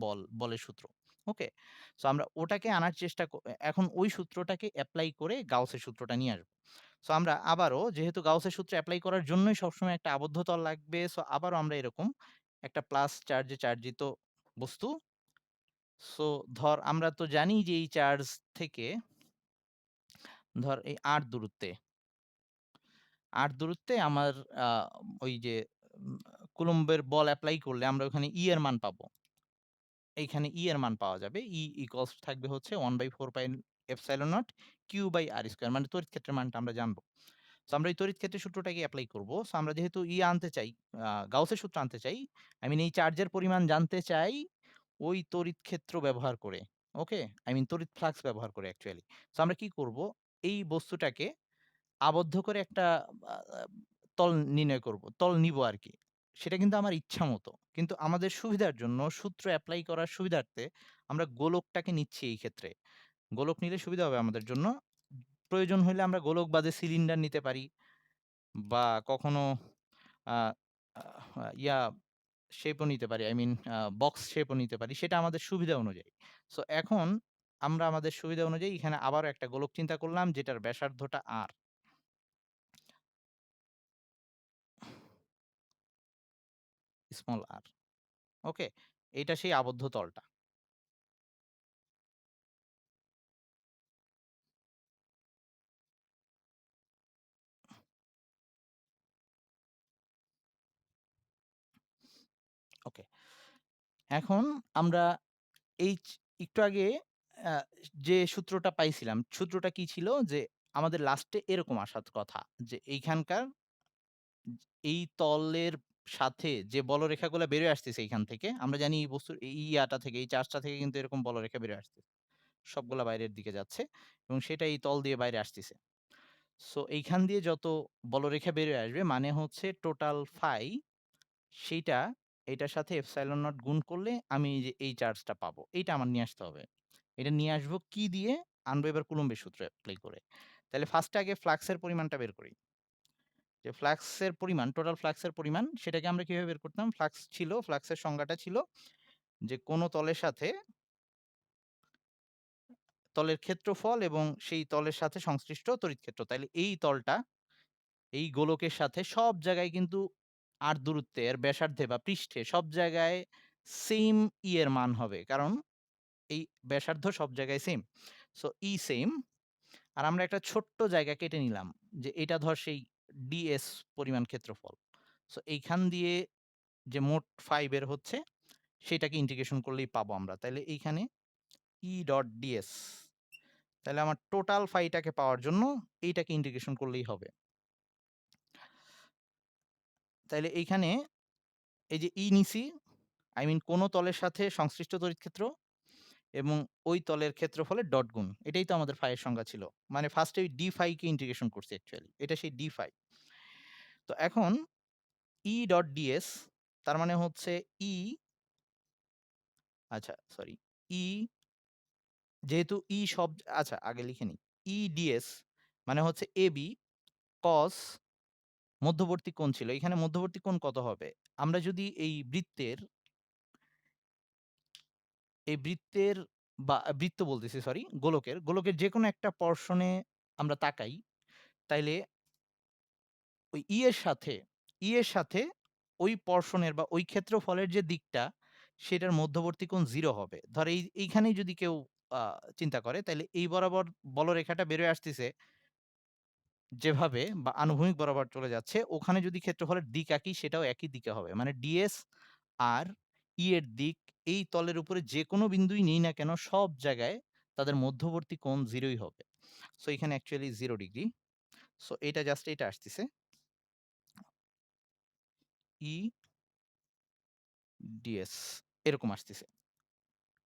বলের সূত্র। ওকে? সো আমরা ওটাকে আনার চেষ্টা এখন ওই সূত্রটাকে এপ্লাই করে গাউসের সূত্রটা নিয়ে আসব। সো আমরা আবারও যেহেতু গাউসের সূত্র এপ্লাই করার জন্যই সবসময় একটা আবদ্ধ তল লাগবে। সো আবারও আমরা এরকম একটা প্লাস চার্জে চার্জিত বস্তু। সো ধর আমরা তো জানি যে এই চার্জ থেকে ধর এই ৮ দূরত্বে আমার আ ওই যে উম কুলম্বের বল এপ্লাই করলে আমরা ওখানে E এর মান পাবো। এইখানে এর মান পাওয়া যাবে। ইকুয়ালস থাকবে হচ্ছে 1/4 pi epsilon not Q by R square, মানে তড়িৎ ক্ষেত্রের মানটা আমরা জানবো। সো আমরা এই তড়িৎ ক্ষেত্রের সূত্রটাকে এপ্লাই করব। সো আমরা যেহেতু আনতে চাই, গাউসের সূত্র আনতে চাই, আই মিন এই চার্জের পরিমাণ জানতে চাই ওই তড়িৎ ক্ষেত্র ব্যবহার করে। ওকে? আই মিন তড়িৎ ফ্লাক্স ব্যবহার করে অ্যাকচুয়ালি। সো আমরা কি করব? এই বস্তুটাকে আবদ্ধ করে একটা আ আ তল নির্ণয় করব। তল নিবো আরকি। সেটা কিন্তু আমার ইচ্ছামত। কিন্তু আমাদের সুবিধার জন্য সূত্র এপ্লাই করার সুবিধার্থে আমরা গোলকটাকে নিচ্ছি এই ক্ষেত্রে। গোলক নিলে সুবিধা হবে আমাদের জন্য। প্রয়োজন হইলে আমরা গোলক বাদে সিলিন্ডার নিতে পারি বা কখনো আ আ ইয়া শেপও নিতে পারি। আই মিন বক্স শেপও নিতে পারি। সেটা আমাদের সুবিধা অনুযায়ী। সো এখন আমরা আমাদের সুবিধা অনুযায়ী এখানে আবারও একটা গোলক চিন্তা করলাম যেটার ব্যাসার্ধটা r, স্মল r। ওকে? এইটা সেই আবদ্ধ তলটা। ওকে। এখন আমরা এই একটু আগে আ যে সূত্রটা পাইছিলাম, সূত্রটা কি ছিল? যে আমাদের লাস্টে এরকম আসার কথা যে এইখানকার এই তলের সাথে যে বলরেখাগুলা বেরিয়ে আসতেছে এইখান থেকে, আমরা জানি এই বস্তুর এই ইয়াটা থেকে, এই চার্জটা থেকে কিন্তু এরকম বলরেখা বেরিয়ে আসতেছে। সবগুলা বাইরের দিকে যাচ্ছে এবং সেটা এই তল দিয়ে বাইরে আসতেছে। সো এইখান দিয়ে যত বলরেখা বেরিয়ে আসবে মানে হচ্ছে টোটাল ফাই, সেইটা এটার সাথে এপসাইলন নট গুণ করলে আমি এই যে এই চার্জটা পাবো। এইটা আমার নিয়ে আসতে হবে। এটা নিয়ে আসবো কি দিয়ে? আনবো এবার কুলম্বের সূত্র এপ্লাই করে। তাহলে ফার্স্টে আগে ফ্লাক্সের পরিমাণটা বের করি। যে ফ্লাক্সের পরিমাণ, টোটাল ফ্লাক্সের পরিমাণ সেটাকে আমরা কিভাবে বের করতাম? ফ্লাক্সের সংজ্ঞাটা ছিল যে কোন তলের সাথে তলের ক্ষেত্রফল এবং সেই তলের সাথে সংশ্লিষ্ট তড়িৎ ক্ষেত্র। তাইলে এই তলটা এই গোলকের সাথে সব জায়গায় কিন্তু r দূরত্বে এর ব্যাসার্ধে বা পৃষ্ঠে সব জায়গায় সেইম এর মান হবে। কারণ এই ব্যাসার্ধ সব জায়গায় সেইম। So same. আর আমরা একটা ছোট্ট জায়গা কেটে নিলাম যে এটা ধর সেই ds পরিমাণ ক্ষেত্রফল। সো এইখান দিয়ে যে মোট ফাই বের হচ্ছে সেটাকে ইন্টিগ্রেশন করলেই পাবো আমরা। তাইলে এইখানে ডট ds, তাহলে আমার টোটাল ফাইটাকে পাওয়ার জন্য এইটাকে ইন্টিগ্রেশন করলেই হবে। তাইলে এইখানে এই যে নিছি, আই মিন কোন তলের সাথে সংশ্লিষ্ট তড়িৎ ক্ষেত্র এবং ওই তলের ক্ষেত্রফলের ডট গুণ। এটাই তো আমাদের ফাই এর সংজ্ঞা ছিল। মানে ফার্স্টে ওই ডি ফাই কে ইন্টিগ্রেশন করছি অ্যাকচুয়ালি। এটা সেই ডি ফাই। তো এখন ডট ds তার মানে হচ্ছে ই, আচ্ছা সরি, ই যেহেতু সব, আচ্ছা আগে লিখে নিই। ds মানে হচ্ছে এবি কস মধ্যবর্তী কোণ ছিল। এখানে মধ্যবর্তী কোণ কত হবে? আমরা যদি এই বৃত্তের বা বৃত্ত বলতেছি সরি, গোলকের যেকোনো একটা পোরশনে আমরা তাকাই, তাইলে ওই এর সাথে ওই পোরশনের বা ওই ক্ষেত্রফলের যে দিকটা সেটার মধ্যবর্তী কোণ 0 হবে। ধর এইখানেই যদি কেউ আ চিন্তা করে তাইলে এই বরাবর বলরেখাটা বেরিয়ে আসতেছে যেভাবে বা আনুভূমিক বরাবর চলে যাচ্ছে, ওখানে যদি ক্ষেত্রফলের দিক আঁকি সেটাও একই দিকে হবে। মানে ds আর এর দিক এই তলের উপরে যেকোনো বিন্দুই নিই না কেন সব জায়গায় তাদের মধ্যবর্তী কোণ 0 ই হবে। সো এখানে অ্যাকচুয়ালি 0 ডিগ্রি। সো এটা জাস্ট এটা আসতেছে ই ds এরকম আসতেছে।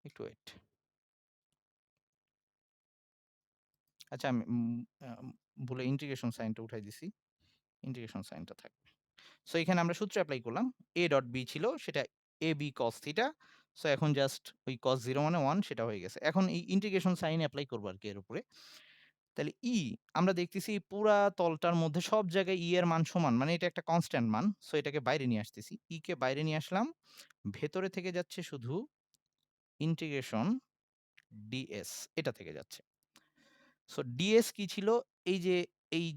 একটু ওয়েট। আচ্ছা আমি ভুলে ইন্টিগ্রেশন সাইনটা উঠাই দিছি। ইন্টিগ্রেশন সাইনটা থাক। সো এখানে আমরা সূত্র এপ্লাই করলাম। a ডট b ছিল সেটা ab cos থিটা। সো এখন জাস্ট ওই cos 0 মানে 1 সেটা হয়ে গেছে। এখন এই ইন্টিগ্রেশন সাইন এপ্লাই করব আরকি এর উপরে। তাহলে আমরা দেখতেছি এই পুরা তলটার মধ্যে সব জায়গায় এর মান সমান। মানে এটা একটা কনস্ট্যান্ট মান। সো এটাকে বাইরে নিয়ে আসতেছি। কে বাইরে নিয়ে আসলাম। ভেতরে থেকে যাচ্ছে শুধু ইন্টিগ্রেশন ds, এটা থেকে যাচ্ছে। সো ds কি ছিল? এই যে এই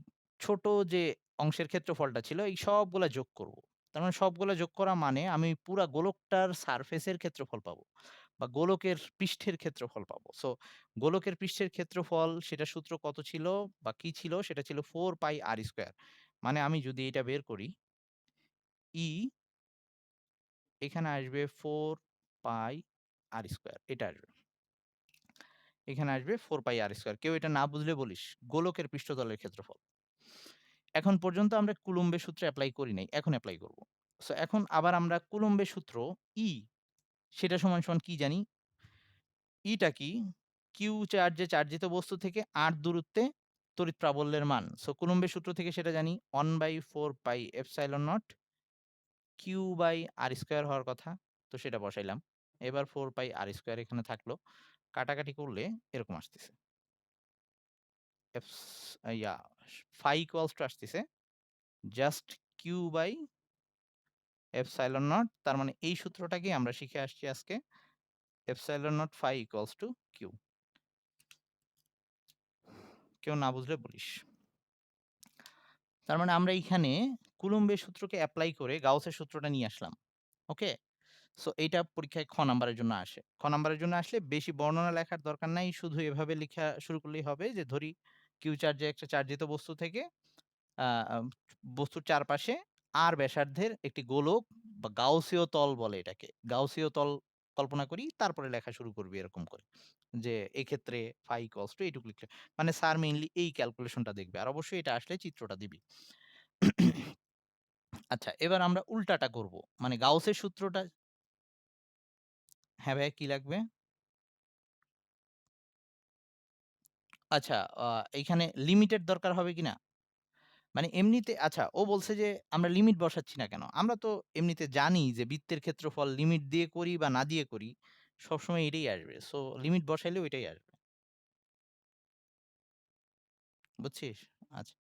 ছোট যে অংশের ক্ষেত্রফলটা ছিল এই সবগুলা যোগ করব। তার মানে সবগুলা যোগ করা মানে আমি পুরা গোলকটার সারফেসের ক্ষেত্রফল পাবো বা গোলকের পৃষ্ঠের ক্ষেত্রফল পাবো। সো গোলকের পৃষ্ঠের ক্ষেত্রফল সেটা সূত্র কত ছিল বা কি ছিল? সেটা ছিল 4 পাই r স্কয়ার। মানে আমি যদি এটা বের করি, ই এখানে আসবে 4 পাই আর স্কয়ার এটা আসবে। এখানে আসবে 4 পাই আর স্কয়ার। কেউ এটা না বুঝলে বলিস, গোলকের পৃষ্ঠতলের ক্ষেত্রফল। এখন পর্যন্ত আমরা কুলম্বের সূত্র এপ্লাই করি নাই। এখন এপ্লাই করব। সো এখন আবার আমরা কুলম্বের সূত্র E সেটা সমান কি জানি? E টা কি? Q চার্জে চার্জিত বস্তু থেকে r দূরত্বে তড়িৎ প্রাবল্যের মান। সো কুলম্বের সূত্র থেকে সেটা জানি 1/4 pi epsilon naught Q by r square হওয়ার কথা। তো সেটা বসাইলাম। এবার 4 পাই r স্কয়ার এখানে থাকলো। কাটাকাটি করলে এরকম আসতেছে। এপস ইয়া phi ইকুয়ালস টু আসতেছে just Q by epsilon nought. তার মানে এই সূত্রটাকেই আমরা শিখে আসছি আজকে। Epsilon not phi equals to Q। কেউ না বুঝলে বলিস। তার মানে আমরা এইখানে কুলম্বের সূত্রকে এপ্লাই করে গাউসের সূত্রটা নিয়ে আসলাম। ওকে? সো এইটা পরীক্ষায় খ নাম্বারের জন্য আসে। খ নাম্বারের জন্য আসলে বেশি বর্ণনা লেখার দরকার নাই। শুধু এভাবে লিখা শুরু করলেই হবে যে ধরি কিউ চার্জে একটা চার্জিত বস্তু থেকে আ আম বস্তুর চারপাশে r ব্যাসার্ধের একটি গোলক বা গাউসীয় তল বলে এটাকে। গাউসীয় তল কল্পনা করি তারপরে লেখা শুরু করবি এরকম করে। যে এক্ষেত্রে phi equals to এইটুকু লিখলে। মানে স্যার মেইনলি এই ক্যালকুলেশনটা দেখবে। আর অবশ্যই এটা আসলে চিত্রটা দিবি। আচ্ছা এবার আমরা উল্টাটা করব। মানে গাউসের সূত্রটা হ্যাঁ ভাইয়া কি লাগবে? আচ্ছা এইখানে লিমিটের দরকার হবে কিনা? মানে এমনিতে আচ্ছা ও বলছে যে আমরা লিমিট বসাচ্ছি না কেন? আমরা তো এমনিতে জানি যে বৃত্তের ক্ষেত্রফল লিমিট দিয়ে করি বা না দিয়ে করি, সবসময় এটাই আসবে। সো লিমিট বসাইলেও এটাই আসবে। বুঝছিস? আচ্ছা।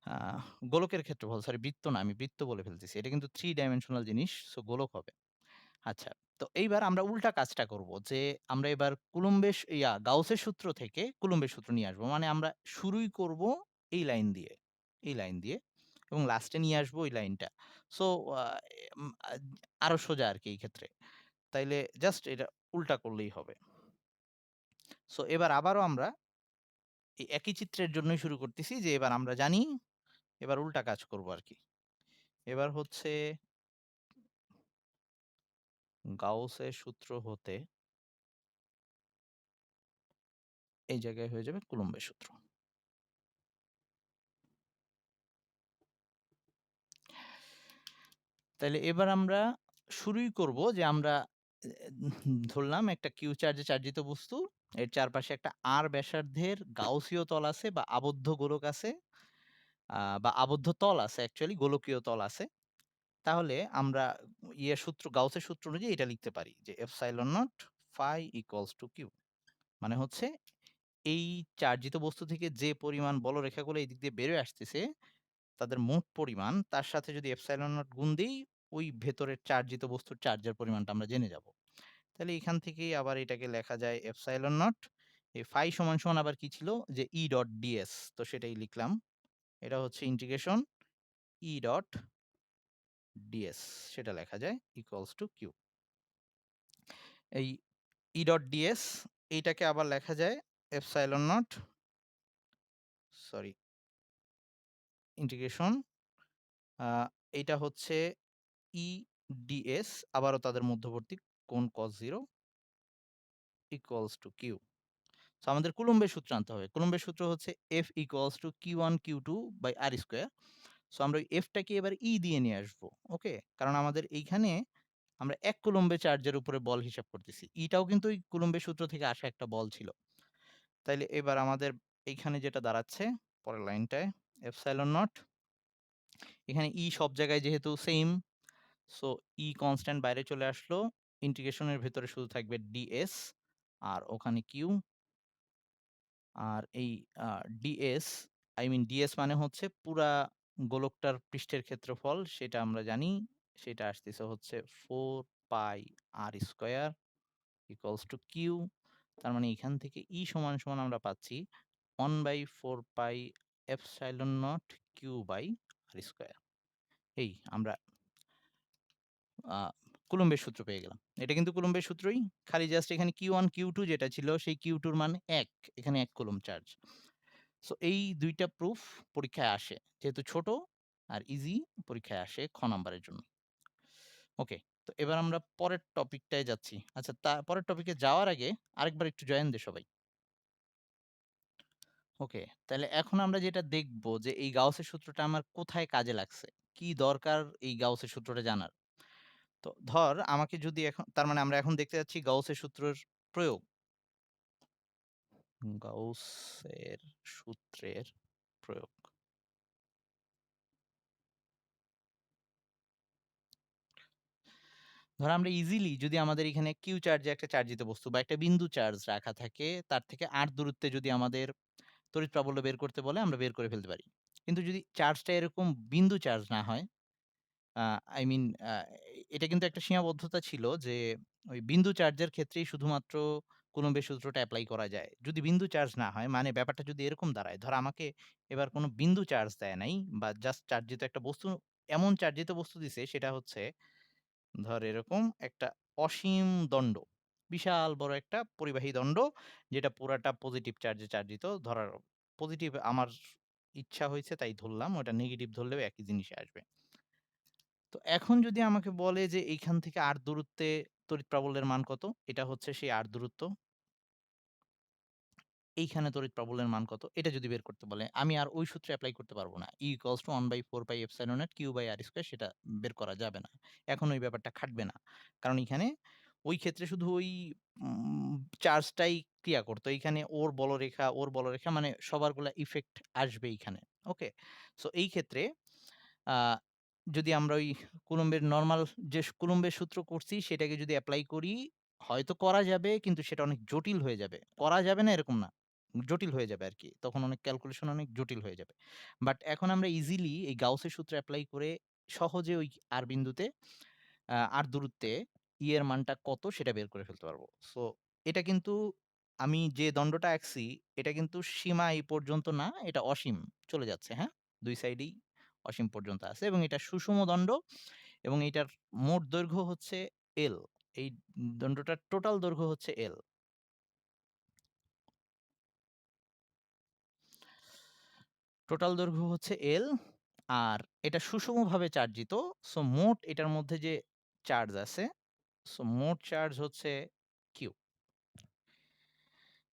আ গোলকের ক্ষেত্রফল সরি বৃত্ত না, আমি বৃত্ত বলে ফেলতেছি। এটা কিন্তু 3 ডাইমেনশনাল জিনিস। সো গোলক হবে। আচ্ছা। তো এইবার আমরা উল্টা কাজটা করব যে আমরা এবার কুলম্বের গাউসের সূত্র থেকে কুলম্বের সূত্র নিয়ে আসবো। মানে আমরা শুরুই করব এই লাইন দিয়ে, এই লাইন দিয়ে এবং লাস্টে নিয়ে আসবো ওই লাইনটা। সো আ এম আ আরো সোজা আরকি এই ক্ষেত্রে। তাইলে জাস্ট এটা উল্টা করলেই হবে। সো এবার আবারও আমরা এই একই চিত্রের জন্যই শুরু করতেছি যে এবার আমরা জানি, এবার উল্টা কাজ করব আরকি। এবার হচ্ছে গাউসের সূত্র হতে এই জায়গায় হয়ে যাবে কুলম্বের সূত্র। তাইলে এবার আমরা শুরুই করব যে আমরা ধরলাম একটা কিউ চার্জে চার্জিত বস্তু। এর চারপাশে একটা r ব্যাসার্ধের গাউসীয় তল আছে বা আবদ্ধ গোলক আছে বা আবদ্ধ তল আছে অ্যাকচুয়ালি গোলকীয় তল আছে। তাহলে আমরা সূত্র গাউসের সূত্র অনুযায়ী এটা লিখতে পারি যে epsilon not phi equals to Q. মানে হচ্ছে এই চার্জিত বস্তু থেকে যে পরিমাণ বলরেখাগুলো এই দিক দিয়ে বেরোয় আসতেছে তাদের মোট পরিমাণ তার সাথে যদি এপসাইলন নট গুণ দেই ওই ভেতরের চার্জিত বস্তুর চার্জের পরিমাণটা আমরা জেনে যাব। তাহলে এখান থেকেই আবার এটাকে লেখা যায় এপসাইলন নট এই ফাই সমান সমান আবার কি ছিল যে ই ডট ডিএস তো সেটাই লিখলাম। এটা হচ্ছে ইন্টিগ্রেশন ই ডট ডিএস সেটা লেখা যায় ইকুয়ালস টু কিউ। এই ই ডট ডিএস এইটাকে আবার লেখা যায় এপসাইলন নট সরি ইন্টিগ্রেশন এইটা হচ্ছে ই ডিএস আবারও তাদের মধ্যবর্তী কোণ cos 0 equals to Q. So আমাদের কুলম্বের সূত্র আনতে হবে। কুলম্বের সূত্র হচ্ছে F equals to Q1 Q2 by R square. So আমরা ওই F টাকে এবার E দিয়ে নিয়ে আসবো। ওকে? কারণ আমাদের এইখানে আমরা ১ কুলম্বে চার্জের উপরে বল হিসাব করতেছি। E টাও কিন্তু ওই কুলম্বের সূত্র থেকে আসা একটা বল ছিল। তাইলে এবার আমাদের এইখানে যেটা দাঁড়াচ্ছে পরের লাইনটায় এপসাইলন নট এখানে E সব জায়গায় যেহেতু সেইম সো E কনস্ট্যান্ট বাইরে চলে আসলো। ইন্টিগ্রেশনের ভেতরে শুধু থাকবে ডিএস আর ওখানে কিউ আর এই ডিএস আই মিন ডিএস মানে হচ্ছে পুরা গোলকটার পৃষ্ঠের ক্ষেত্রফল সেটা আমরা জানি সেটা আসতেছে হচ্ছে 4 পাই আর স্কয়ার ইকুয়ালস টু কিউ তার মানে এখান থেকে ই সমান সমান আমরা পাচ্ছি 1/4 pi epsilon not Q by R square. এই আমরা আ কুলম্বের সূত্র পেয়ে গেলাম। এটা কিন্তু কুলম্বের সূত্রই। খালি জাস্ট এখানে Q1 Q2 যেটা ছিল সেই Q2 র মান ১ এখানে ১ কুলম্ব চার্জ। সো এই ২ টা প্রুফ পরীক্ষায় আসে। যেহেতু ছোট আর ইজি পরীক্ষায় আসে খ নাম্বারের জন্য। ওকে। তো এবার আমরা পরের টপিকটায় যাচ্ছি। আচ্ছা, পরের টপিকে যাওয়ার আগে আরেকবার একটু জয়েন দে সবাই। ওকে। তাহলে এখন আমরা যেটা দেখব যে এই গাউসের সূত্রটা আমার কোথায় কাজে লাগছে? কি দরকার এই গাউসের সূত্রটা জানার? তো ধর আমাকে যদি এখন তার মানে আমরা এখন দেখতে যাচ্ছি গাউসের সূত্রের প্রয়োগ। গাউসের সূত্রের প্রয়োগ। ধর আমরা ইজিলি যদি আমাদের এখানে কিউ চার্জে একটা চার্জিত বস্তু বা একটা বিন্দু চার্জ রাখা থাকে, তার থেকে r দূরত্বে যদি আমাদের তড়িৎ প্রাবল্য বের করতে বলে আমরা বের করে ফেলতে পারি। কিন্তু যদি চার্জটা এরকম বিন্দু চার্জ না হয়, আ আই মিন এটা কিন্তু একটা সীমাবদ্ধতা ছিল যে ওই বিন্দু চার্জের ক্ষেত্রেই শুধুমাত্র কুলম্বের সূত্রটা এপ্লাই করা যায়। যদি বিন্দু চার্জ না হয় মানে ব্যাপারটা যদি এরকম দাঁড়ায়, ধর আমাকে এবার কোনো বিন্দু চার্জ দেয় নাই বা জাস্ট চার্জিত একটা বস্তু, এমন চার্জিত বস্তু দিছে সেটা হচ্ছে ধর এরকম একটা অসীম দণ্ড। বিশাল বড় একটা পরিবাহী দণ্ড যেটা পুরাটা পজিটিভ চার্জে চার্জিত। ধরার পজিটিভ আমার ইচ্ছা হইছে তাই ধরলাম। ওটা নেগেটিভ ধরলেও একই জিনিসে আসবে। তো এখন যদি আমাকে বলে যে এইখান থেকে r দূরত্বে তড়িৎ প্রাবল্যের মান কত? এটা হচ্ছে সেই r দূরত্ব। এইখানে তড়িৎ প্রাবল্যের মান কত? এটা যদি বের করতে বলে, আমি আর ওই সূত্র এপ্লাই করতে পারব না। E equals to 1/4πε0 Q/r² সেটা বের করা যাবে না। এখন ওই ব্যাপারটা খাটবে না। কারণ এইখানে ওই ক্ষেত্রে শুধু ওই উম চার্জটাই ক্রিয়া করত। এইখানে ওর বলরেখা মানে সবারগুলা ইফেক্ট আসবে এইখানে। ওকে? সো এই ক্ষেত্রে আ যদি আমরা ওই কুলম্বের নরমাল যে কুলম্বের সূত্র করছি সেটাকে যদি এপ্লাই করি, হয়তো করা যাবে কিন্তু সেটা অনেক জটিল হয়ে যাবে। করা যাবে না এরকম না। জটিল হয়ে যাবে আরকি। তখন অনেক ক্যালকুলেশন অনেক জটিল হয়ে যাবে। বাট এখন আমরা ইজিলি এই গাউসের সূত্র এপ্লাই করে সহজে ওই r বিন্দুতে r দূরত্বে E এর মানটা কত সেটা বের করে ফেলতে পারবো। সো এটা কিন্তু আমি যে দণ্ডটা আঁকছি এটা কিন্তু সীমা এই পর্যন্ত না, এটা অসীম চলে যাচ্ছে, হ্যাঁ? ২ সাইডেই অসীম পর্যন্ত আছে এবং এটা সুষম দণ্ড এবং এটার মোট দৈর্ঘ্য হচ্ছে L। এই দণ্ডটার টোটাল দৈর্ঘ্য হচ্ছে L। টোটাল দৈর্ঘ্য হচ্ছে L আর এটা সুষমভাবে চার্জিত। সো মোট এটার মধ্যে যে চার্জ আছে, সো মোট চার্জ হচ্ছে Q।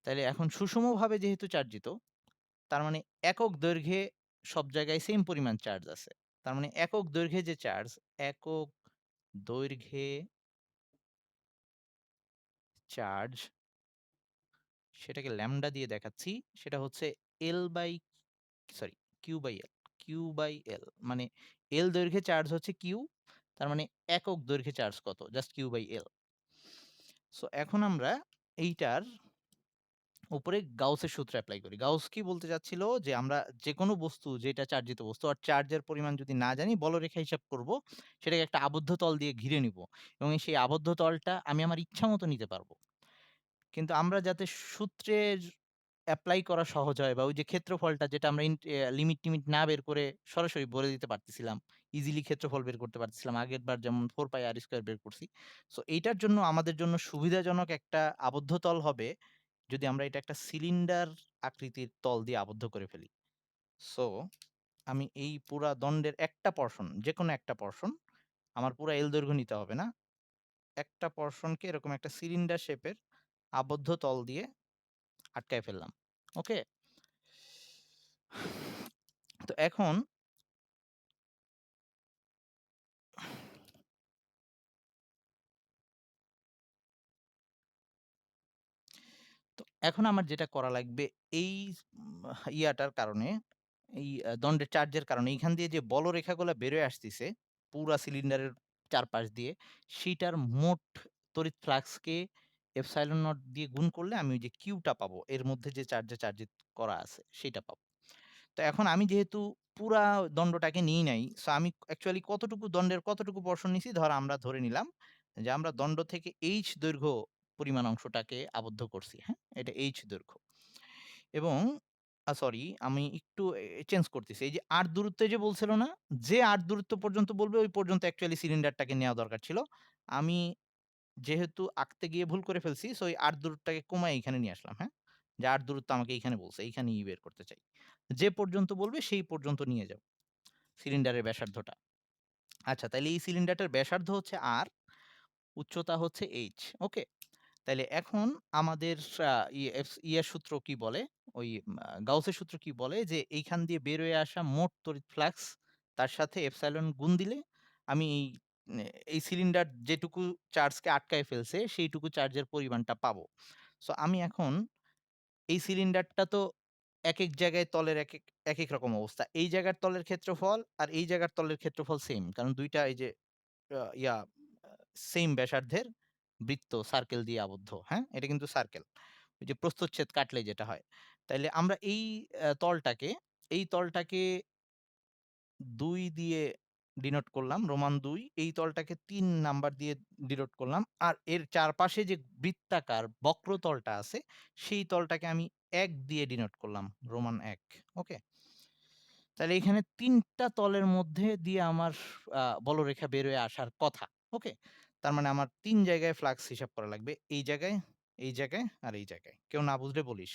তাইলে এখন সুষমভাবে যেহেতু চার্জিত, তার মানে একক দৈর্ঘ্যে সব জায়গায় সেম পরিমাণ চার্জ আছে। তার মানে একক দৈর্ঘ্যে যে চার্জ, একক দৈর্ঘ্যে চার্জ সেটাকে ল্যামডা দিয়ে দেখাচ্ছি। সেটা হচ্ছে L by sorry Q by L, Q by L মানে L দৈর্ঘ্যে চার্জ হচ্ছে Q, তার মানে একক দৈর্ঘ্যে চার্জ কত? Just Q by L। So এখন আমরা এইটার উপরে গাউসের সূত্র এপ্লাই করি। গাউস কি বলতে চাচ্ছিল যে আমরা যেকোনো বস্তু যেটা চার্জিত বস্তু আর চার্জের পরিমাণ যদি না জানি বলরেখা হিসাব করব, সেটাকে একটা আবদ্ধ তল দিয়ে ঘিরে নিব এবং সেই আবদ্ধ তলটা আমি আমার ইচ্ছামত নিতে পারব। কিন্তু আমরা যাতে সূত্রের এপ্লাই করা সহজ হয় বা ওই যে ক্ষেত্রফলটা যেটা আমরা লিমিট-টিমিট না বের করে সরাসরি বলে দিতে পারতেছিলাম। ইজিলি ক্ষেত্রফল বের করতে পারতেছিলাম। আগেরবার যেমন 4πr² বের করছি। সো এইটার জন্য আমাদের জন্য সুবিধাজনক একটা আবদ্ধ তল হবে যদি আমরা এটা একটা সিলিন্ডার আকৃতির তল দিয়ে আবদ্ধ করে ফেলি। সো আমি এই পুরা দণ্ডের একটা পোরশন, যেকোনো একটা পোরশন, আমার পুরা L দৈর্ঘ্য নিতে হবে না। একটা পোরশনকে এরকম একটা সিলিন্ডার শেপের আবদ্ধ তল দিয়ে আটকায় ফেললাম। ওকে? তো এখন তো এখন আমার যেটা করা লাগবে এই ইয়াটার কারণে, এই দণ্ডের চার্জের কারণে এইখান দিয়ে যে বলরেখাগুলা বেরোয় আসতিছে পুরা সিলিন্ডারের চারপাশ দিয়ে, সেইটার মোট তড়িৎ ফ্লাক্সকে এপসাইলন নট দিয়ে গুণ করলে আমি ওই যে কিউটা পাবো। এর মধ্যে যে চার্জে চার্জিত করা আছে সেইটা পাবো। তো এখন আমি যেহেতু পুরা দণ্ডটাকে নিই নাই, সো আমি অ্যাকচুয়ালি কতটুকু দণ্ডের কতটুকু পোরশন নিছি আমরা ধরে নিলাম যে আমরা দণ্ড থেকে H দৈর্ঘ্য পরিমাণ অংশটাকে আবদ্ধ করছি, হ্যাঁ? এটা H দৈর্ঘ্য এবং সরি আমি একটু চেঞ্জ করতেছি। এই যে R দূরত্বে যে বলছিল না? যে R দূরত্ব পর্যন্ত বলবে ওই পর্যন্ত অ্যাকচুয়ালি সিলিন্ডারটাকে নেওয়া দরকার ছিল। আমি যেহেতু আঁকতে গিয়ে ভুল করে ফেলছি, সো এই R দূরত্বটাকে কমায় এইখানে নিয়ে আসলাম, হ্যাঁ? যে R দূরত্ব আমাকে এইখানে বলছে, এইখানেই বের করতে চাই। যে পর্যন্ত বলবে সেই পর্যন্ত নিয়ে যাও সিলিন্ডারের ব্যাসার্ধটা। আচ্ছা তাইলে এই সিলিন্ডারটার ব্যাসার্ধ হচ্ছে R। উচ্চতা হচ্ছে h। ওকে? তাইলে এখন আমাদের ইয়ের সূত্র কি বলে? ওই গাউসের সূত্র কি বলে যে এইখান দিয়ে বের হয়ে আসা মোট তড়িৎ ফ্লাক্স তার সাথে এপসাইলন গুণ দিলে আমি উম এই সিলিন্ডার যেটুকু চার্জকে আটকায় ফেলছে সেইটুকু চার্জের পরিমাণটা পাবো। সো আমি এখন এই সিলিন্ডারটা তো একেক জায়গায় তলের একেক রকম অবস্থা। এই জায়গার তলের ক্ষেত্রফল আর এই জায়গার তলের ক্ষেত্রফল সেইম। কারণ ২ টা এই যে আ ইয়া আ সেইম ব্যাসার্ধের বৃত্ত সার্কেল দিয়ে আবদ্ধ। হ্যাঁ? এটা কিন্তু সার্কেল। ওই যে প্রস্থচ্ছেদ কাটলে যেটা হয়। তাইলে আমরা এই তলটাকে ২ দিয়ে ডিনোট করলাম, রোমান ২। এই তলটাকে ৩ নাম্বার দিয়ে ডিনোট করলাম। আর এর চারপাশে যে বৃত্তাকার বক্রতলটা আছে, সেই তলটাকে আমি ১ দিয়ে ডিনোট করলাম, রোমান ১। ওকে? তাহলে এখানে ৩ টা তলের মধ্যে দিয়ে আমার বলরেখা বের হয়ে আসার কথা। ওকে? তার মানে আমার ৩ জায়গায় ফ্লাক্স হিসাব করা লাগবে। এই জায়গায়, এই জায়গায় আর এই জায়গায়। কেউ না বুঝলে বলিস।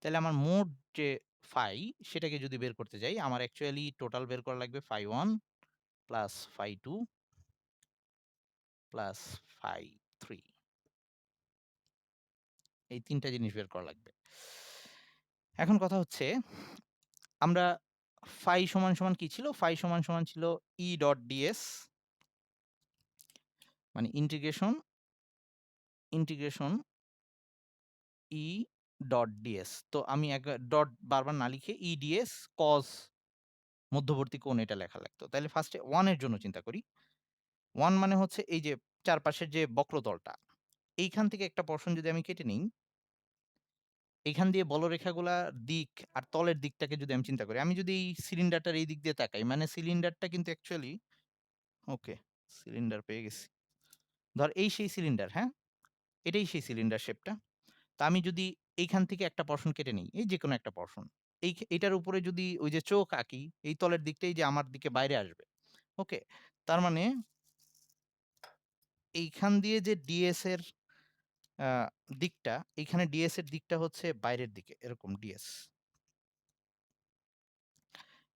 তাইলে আমার মোট যে ফাই সেটাকে যদি বের করতে যাই, আমার অ্যাকচুয়ালি টোটাল বের করা লাগবে φ1 প্লাস φ2 প্লাস φ3। এই ৩ টা জিনিস বের করা লাগবে। এখন কথা হচ্ছে আমরা ফাই সমান, সমান কি ছিল? ফাই সমান, সমান ছিল E ডট ds মানে ইন্টিগ্রেশন E ডট ds। তো আমি ডট বারবার না লিখে E ds cos মধ্যবর্তী কোণ এটা লেখা লাগতো। তাইলে ফার্স্টে 1 এর জন্য চিন্তা করি। 1 মানে হচ্ছে এই যে চারপাশের যে বক্রতলটা। এইখান থেকে একটা পোরশন যদি আমি কেটে নেই, এইখান দিয়ে বলরেখাগুলা দিক আর তলের দিকটাকে যদি আমি চিন্তা করি, আমি যদি এই সিলিন্ডারটার এই দিক দিয়ে তাকাই, মানে সিলিন্ডারটা কিন্তু অ্যাকচুয়ালি ওকে, সিলিন্ডার পেয়ে গেছি। ধর এই সেই সিলিন্ডার, হ্যাঁ? এটাই সেই সিলিন্ডার শেপটা। তো আমি যদি এইখান থেকে একটা পোরশন কেটে নেই, এই যেকোনো একটা পোরশন। এটার উপরে যদি ওই যে চোখ আঁকি, এই তলের দিকটাই যে আমার দিকে বাইরে আসবে। ওকে? তার মানে এইখান দিয়ে যে ডিএস এর আ দিকটা, এইখানে ডিএস এর দিকটা হচ্ছে বাইরের দিকে, এরকম ডিএস।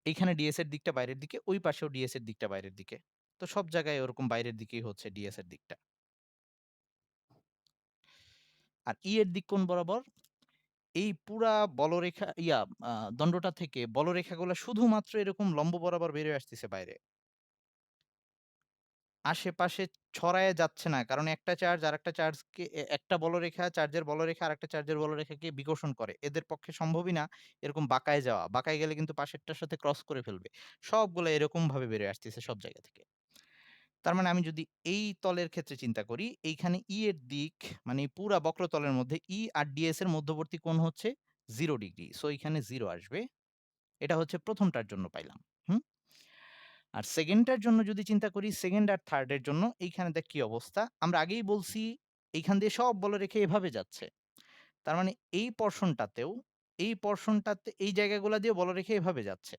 এইখানে ডিএস এর দিকটা বাইরের দিকে, ওই পাশেও ডিএস এর দিকটা বাইরের দিকে। তো সব জায়গায় ওরকম বাইরের দিকেই হচ্ছে ডিএস এর দিকটা। আর ই এর দিক কোণ বরাবর? এই পুরা বলরেখা দণ্ডটা থেকে বলরেখাগুলা শুধুমাত্র এরকম লম্ব বরাবর বের হয়ে আসতেছে বাইরে। আশেপাশে ছড়ায়ে যাচ্ছে না। কারণ একটা চার্জ আরেকটা চার্জকে একটা বলরেখা চার্জের বলরেখা আরেকটা চার্জের বলরেখাকে বিকর্ষণ করে। এদের পক্ষে সম্ভবই না এরকম বাঁকায় যাওয়া। বাঁকায় গেলে কিন্তু পাশেরটার সাথে ক্রস করে ফেলবে। সবগুলা এরকমভাবে বের হয়ে আসতেছে সব জায়গা থেকে। তার মানে আমি যদি এই তলের ক্ষেত্রে চিন্তা করি, এইখানে E এর দিক মানে এই পুরা বক্রতলের মধ্যে E আর DS এর মধ্যবর্তী কোণ হচ্ছে 0 ডিগ্রি। সো এইখানে 0 আসবে। এটা হচ্ছে ১ম টার জন্য পাইলাম। হুম? আর 2nd টার জন্য যদি চিন্তা করি, 2nd আর 3rd এর জন্য এইখানে দেখ কি অবস্থা। আমরা আগেই বলছি এইখান দিয়ে সব বলরেখা এভাবে যাচ্ছে। তার মানে এই পোরশনটাতে এই জায়গাগুলা দিয়ে বলরেখা এভাবে যাচ্ছে।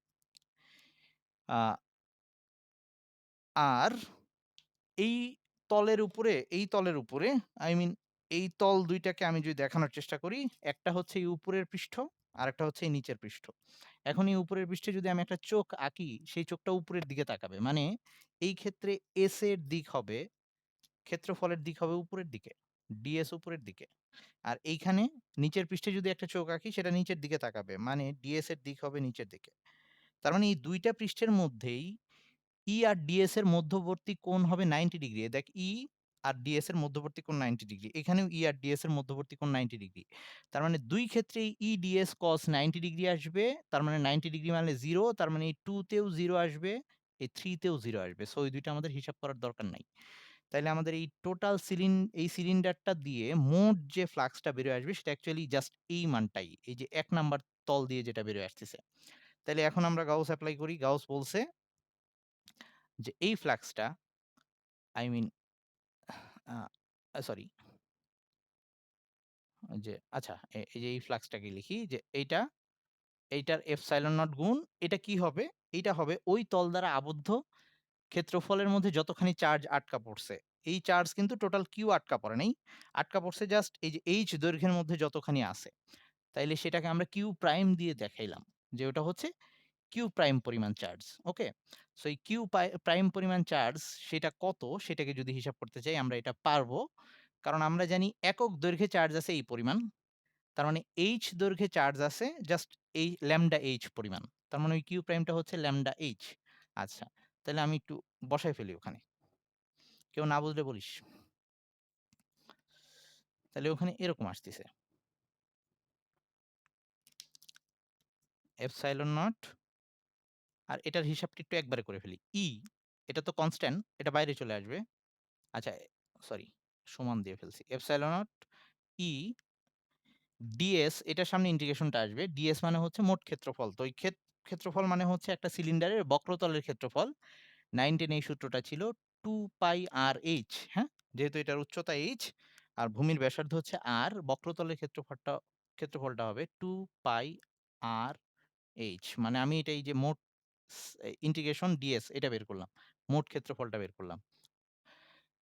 আ আর এই এই তলের উপরে আই মিন এই তল ২ টাকে আমি যদি দেখানোর চেষ্টা করি, একটা হচ্ছে এই উপরের পৃষ্ঠ, আরেকটা হচ্ছে এই নিচের পৃষ্ঠ। এখন এই উপরের পৃষ্ঠে যদি আমি একটা চোখ আঁকি, সেই চোখটা উপরের দিকে তাকাবে। মানে এই ক্ষেত্রে এস এর দিক হবে, ক্ষেত্রফলের দিক হবে উপরের দিকে। ডিএস উপরের দিকে। আর এইখানে নিচের পৃষ্ঠে যদি একটা চোখ আঁকি, সেটা নিচের দিকে তাকাবে। মানে ডিএস এর দিক হবে নিচের দিকে। তার মানে এই ২ টা পৃষ্ঠের মধ্যেই ই আর ডিএস এর মধ্যবর্তী কোণ হবে 90 ডিগ্রি। দেখ ই আর ডিএস এর মধ্যবর্তী কোণ 90 ডিগ্রি। এখানেও ই আর ডিএস এর মধ্যবর্তী কোণ 90 ডিগ্রি। তার মানে ২ ক্ষেত্রেই ই ডিএস cos 90 ডিগ্রি আসবে। তার মানে 90 ডিগ্রি মানে 0। তার মানে এই 2 তেও 0 আসবে, এই 3 তেও 0 আসবে। সো এই ২ টা আমাদের হিসাব করার দরকার নাই। তাইলে আমাদের এই টোটাল এই সিলিন্ডারটা দিয়ে মোট যে ফ্লাক্সটা বের হয়ে আসবে সেটা অ্যাকচুয়ালি জাস্ট এই মানটাই। এই যে ১ নাম্বার তল দিয়ে যেটা বের হয়ে আসতেছে। তাইলে এখন আমরা গাউস এপ্লাই করি। গাউস বলছে যে এই ফ্লাক্সটা আই মিন সরি যে আচ্ছা এই যে এই ফ্লাক্সটাকে লিখি যে এইটার এপসাইলন নট গুণ এটা কি হবে? এইটা হবে ওই তল দ্বারা আবদ্ধ ক্ষেত্রফলের মধ্যে যতখানি চার্জ আটকা পড়ছে। এই চার্জ কিন্তু টোটাল কিউ আটকা পড়ে নাই। আটকা পড়ছে জাস্ট এই যে এইচ দৈর্ঘ্যের মধ্যে যতখানি আছে। তাইলে সেটাকে আমরা কিউ প্রাইম দিয়ে দেখাইলাম যে ওটা হচ্ছে কিউ প্রাইম পরিমাণ চার্জ। ওকে? সো এই কিউ প্রাইম পরিমাণ চার্জ সেটা কত সেটাকে যদি হিসাব করতে চাই আমরা এটা পারবো। কারণ আমরা জানি একক দৈর্ঘ্যে চার্জ আছে এই পরিমাণ। তার মানে h দৈর্ঘ্যে চার্জ আছে জাস্ট এই ল্যামডা h পরিমাণ। তার মানে ওই কিউ প্রাইমটা হচ্ছে ল্যামডা h। আচ্ছা, তাহলে আমি একটু বসায় ফেলি ওখানে। কেউ না বুঝলে বলিস। তাহলে ওখানে এরকম আসতেছে। এপসাইলন নট আর এটার হিসাবটা একটু একবারে করে ফেলি। ই এটা তো কনস্ট্যান্ট, এটা বাইরে চলে আসবে। আচ্ছা, সরি, সমান দিয়ে ফেলছি। এপসাইলন নট ই ডিএস এটার সামনে ইন্টিগ্রেশনটা আসবে। ডিএস মানে হচ্ছে মোট ক্ষেত্রফল। তো এই ক্ষেত্রফল মানে হচ্ছে একটা সিলিন্ডারের বক্রতলের ক্ষেত্রফল। 910 এই সূত্রটা ছিল 2 পাই আর এইচ। হ্যাঁ? যেহেতু এটার উচ্চতা এইচ আর ভূমির ব্যাসার্ধ হচ্ছে আর, বক্রতলের ক্ষেত্রফলটা হবে 2 পাই আর এইচ। মানে আমি এটা এই যে মোট ইন্টিগ্রেশন ডিএস এটা বের করলাম। মোট ক্ষেত্রফলটা বের করলাম।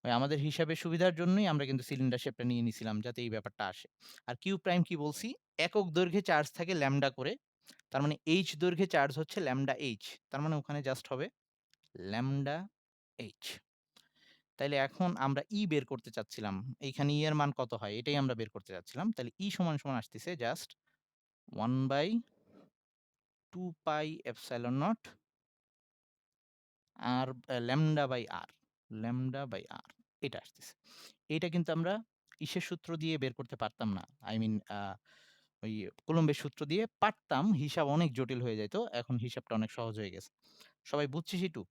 ওই আমাদের হিসাবের সুবিধার জন্যই আমরা কিন্তু সিলিন্ডার শেপটা নিয়ে নিছিলাম যাতে এই ব্যাপারটা আসে। আর কিউ প্রাইম কি বলছি? একক দৈর্ঘ্যে চার্জ থাকে ল্যামডা করে। তার মানে এইচ দৈর্ঘ্যে চার্জ হচ্ছে ল্যামডা এইচ। তার মানে ওখানে জাস্ট হবে ল্যামডা এইচ। তাইলে এখন আমরা ই বের করতে চাচ্ছিলাম। এইখানে ই এর মান কত হয় এটাই আমরা বের করতে চাচ্ছিলাম। তাহলে ই সমান সমান আসতেছে জাস্ট 1/2 পাই এপসাইলন নট আর lambda by r, lambda by r এটা আসতেছে। এইটা কিন্তু আমরা ইসের সূত্র দিয়ে বের করতে পারতাম না। আই মিন ওই কুলম্বের সূত্র দিয়ে পারতাম, হিসাব অনেক জটিল হয়ে যাইত। এখন হিসাবটা অনেক সহজ হয়ে গেছে। সবাই বুঝছিস এটুক?